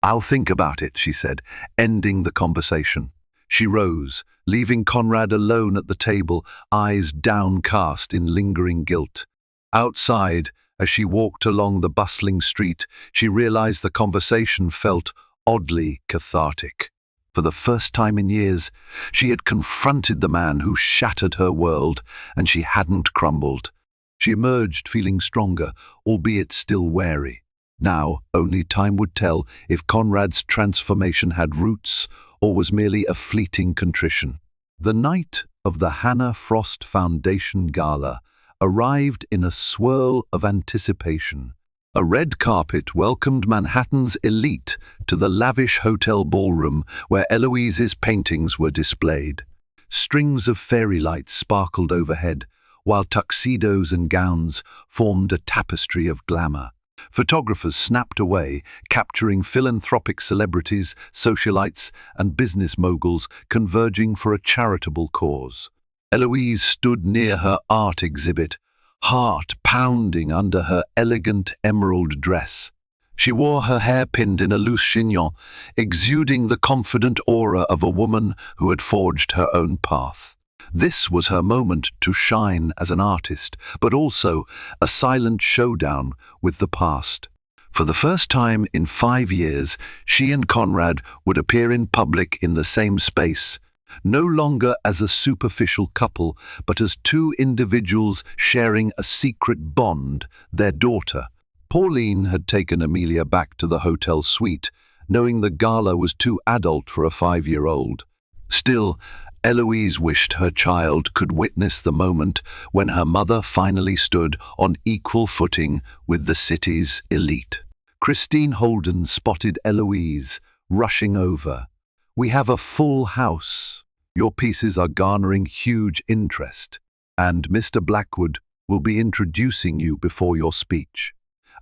I'll think about it, she said, ending the conversation. She rose, leaving Conrad alone at the table, eyes downcast in lingering guilt. Outside, as she walked along the bustling street, she realized the conversation felt oddly cathartic. For the first time in years, she had confronted the man who shattered her world, and she hadn't crumbled. She emerged feeling stronger, albeit still wary. Now, only time would tell if Conrad's transformation had roots or was merely a fleeting contrition. The night of the Hannah Frost Foundation Gala arrived in a swirl of anticipation. A red carpet welcomed Manhattan's elite to the lavish hotel ballroom where Eloise's paintings were displayed. Strings of fairy lights sparkled overhead, while tuxedos and gowns formed a tapestry of glamour. Photographers snapped away, capturing philanthropic celebrities, socialites, and business moguls converging for a charitable cause. Eloise stood near her art exhibit, heart pounding under her elegant emerald dress. She wore her hair pinned in a loose chignon, exuding the confident aura of a woman who had forged her own path. This was her moment to shine as an artist, but also a silent showdown with the past. For the first time in 5 years, she and Conrad would appear in public in the same space, no longer as a superficial couple, but as two individuals sharing a secret bond, their daughter. Pauline had taken Amelia back to the hotel suite, knowing the gala was too adult for a 5-year-old. Still, Eloise wished her child could witness the moment when her mother finally stood on equal footing with the city's elite. Christine Holden spotted Eloise, rushing over. "We have a full house. Your pieces are garnering huge interest, and Mr. Blackwood will be introducing you before your speech."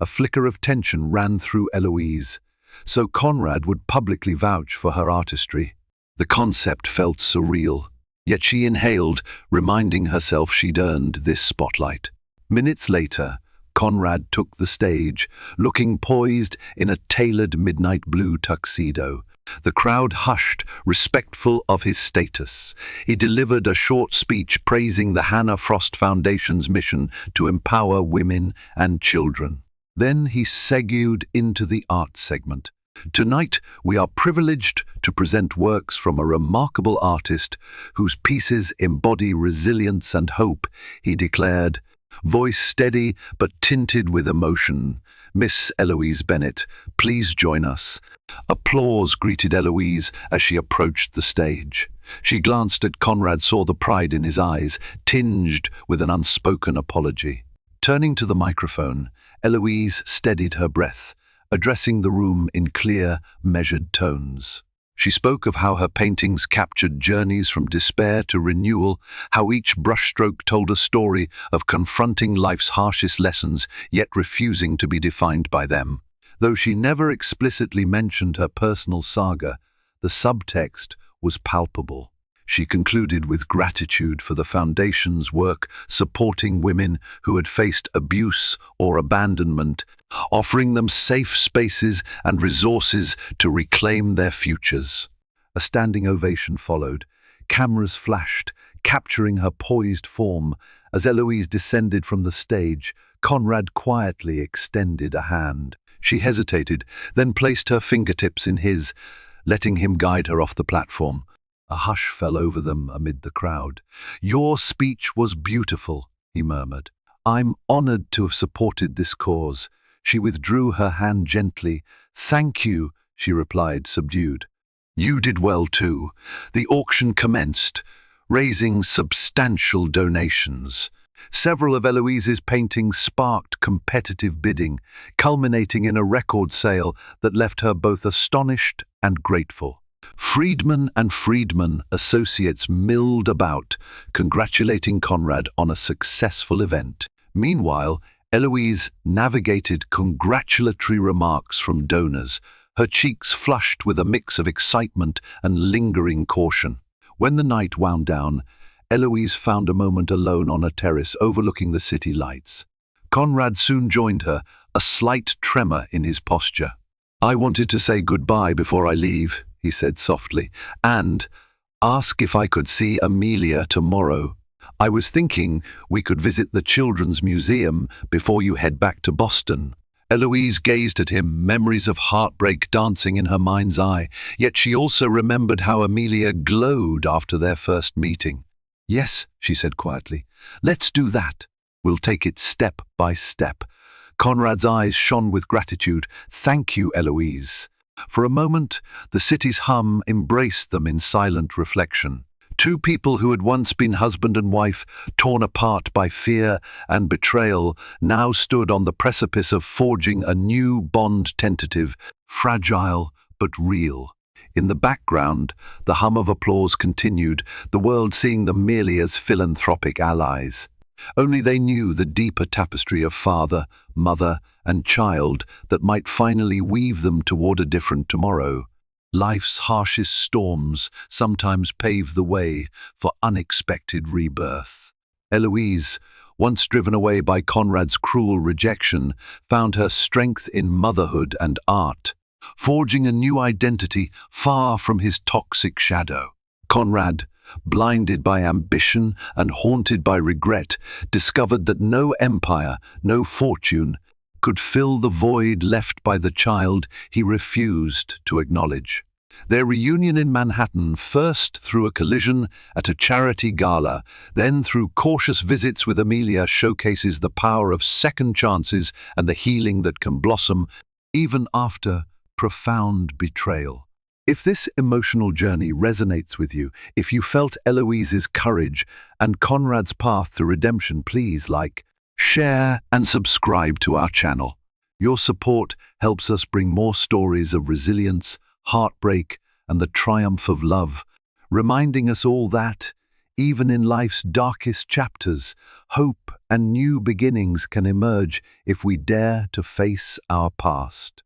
A flicker of tension ran through Eloise, so Conrad would publicly vouch for her artistry. The concept felt surreal, yet she inhaled, reminding herself she'd earned this spotlight. Minutes later, Conrad took the stage, looking poised in a tailored midnight blue tuxedo. The crowd hushed, respectful of his status. He delivered a short speech praising the Hannah Frost Foundation's mission to empower women and children. Then he segued into the art segment. "Tonight, we are privileged to present works from a remarkable artist whose pieces embody resilience and hope," he declared, voice steady but tinted with emotion. "Miss Eloise Bennett, please join us." Applause greeted Eloise as she approached the stage. She glanced at Conrad, saw the pride in his eyes, tinged with an unspoken apology. Turning to the microphone, Eloise steadied her breath, addressing the room in clear, measured tones. She spoke of how her paintings captured journeys from despair to renewal, how each brushstroke told a story of confronting life's harshest lessons, yet refusing to be defined by them. Though she never explicitly mentioned her personal saga, the subtext was palpable. She concluded with gratitude for the Foundation's work supporting women who had faced abuse or abandonment, offering them safe spaces and resources to reclaim their futures. A standing ovation followed. Cameras flashed, capturing her poised form. As Eloise descended from the stage, Conrad quietly extended a hand. She hesitated, then placed her fingertips in his, letting him guide her off the platform. A hush fell over them amid the crowd. "Your speech was beautiful," he murmured. "I'm honored to have supported this cause." She withdrew her hand gently, "Thank you," she replied, subdued. "You did well too." The auction commenced, raising substantial donations. Several of Eloise's paintings sparked competitive bidding, culminating in a record sale that left her both astonished and grateful. Friedman and Friedman associates milled about, congratulating Conrad on a successful event. Meanwhile, Eloise navigated congratulatory remarks from donors, her cheeks flushed with a mix of excitement and lingering caution. When the night wound down, Eloise found a moment alone on a terrace overlooking the city lights. Conrad soon joined her, a slight tremor in his posture. "I wanted to say goodbye before I leave," he said softly, "and ask if I could see Amelia tomorrow. I was thinking we could visit the Children's Museum before you head back to Boston." Eloise gazed at him, memories of heartbreak dancing in her mind's eye, yet she also remembered how Amelia glowed after their first meeting. "Yes," she said quietly, "let's do that. We'll take it step by step." Conrad's eyes shone with gratitude. "Thank you, Eloise." For a moment, the city's hum embraced them in silent reflection. Two people who had once been husband and wife, torn apart by fear and betrayal, now stood on the precipice of forging a new bond, tentative, fragile but real. In the background, the hum of applause continued, the world seeing them merely as philanthropic allies. Only they knew the deeper tapestry of father, mother, and child that might finally weave them toward a different tomorrow. Life's harshest storms sometimes pave the way for unexpected rebirth. Eloise, once driven away by Conrad's cruel rejection, found her strength in motherhood and art, forging a new identity far from his toxic shadow. Conrad, blinded by ambition and haunted by regret, discovered that no empire, no fortune, could fill the void left by the child he refused to acknowledge. Their reunion in Manhattan, first through a collision at a charity gala, then through cautious visits with Amelia, showcases the power of second chances and the healing that can blossom even after profound betrayal. If this emotional journey resonates with you, if you felt Eloise's courage and Conrad's path to redemption, please like, share, and subscribe to our channel. Your support helps us bring more stories of resilience, heartbreak, and the triumph of love, reminding us all that, even in life's darkest chapters, hope and new beginnings can emerge if we dare to face our past.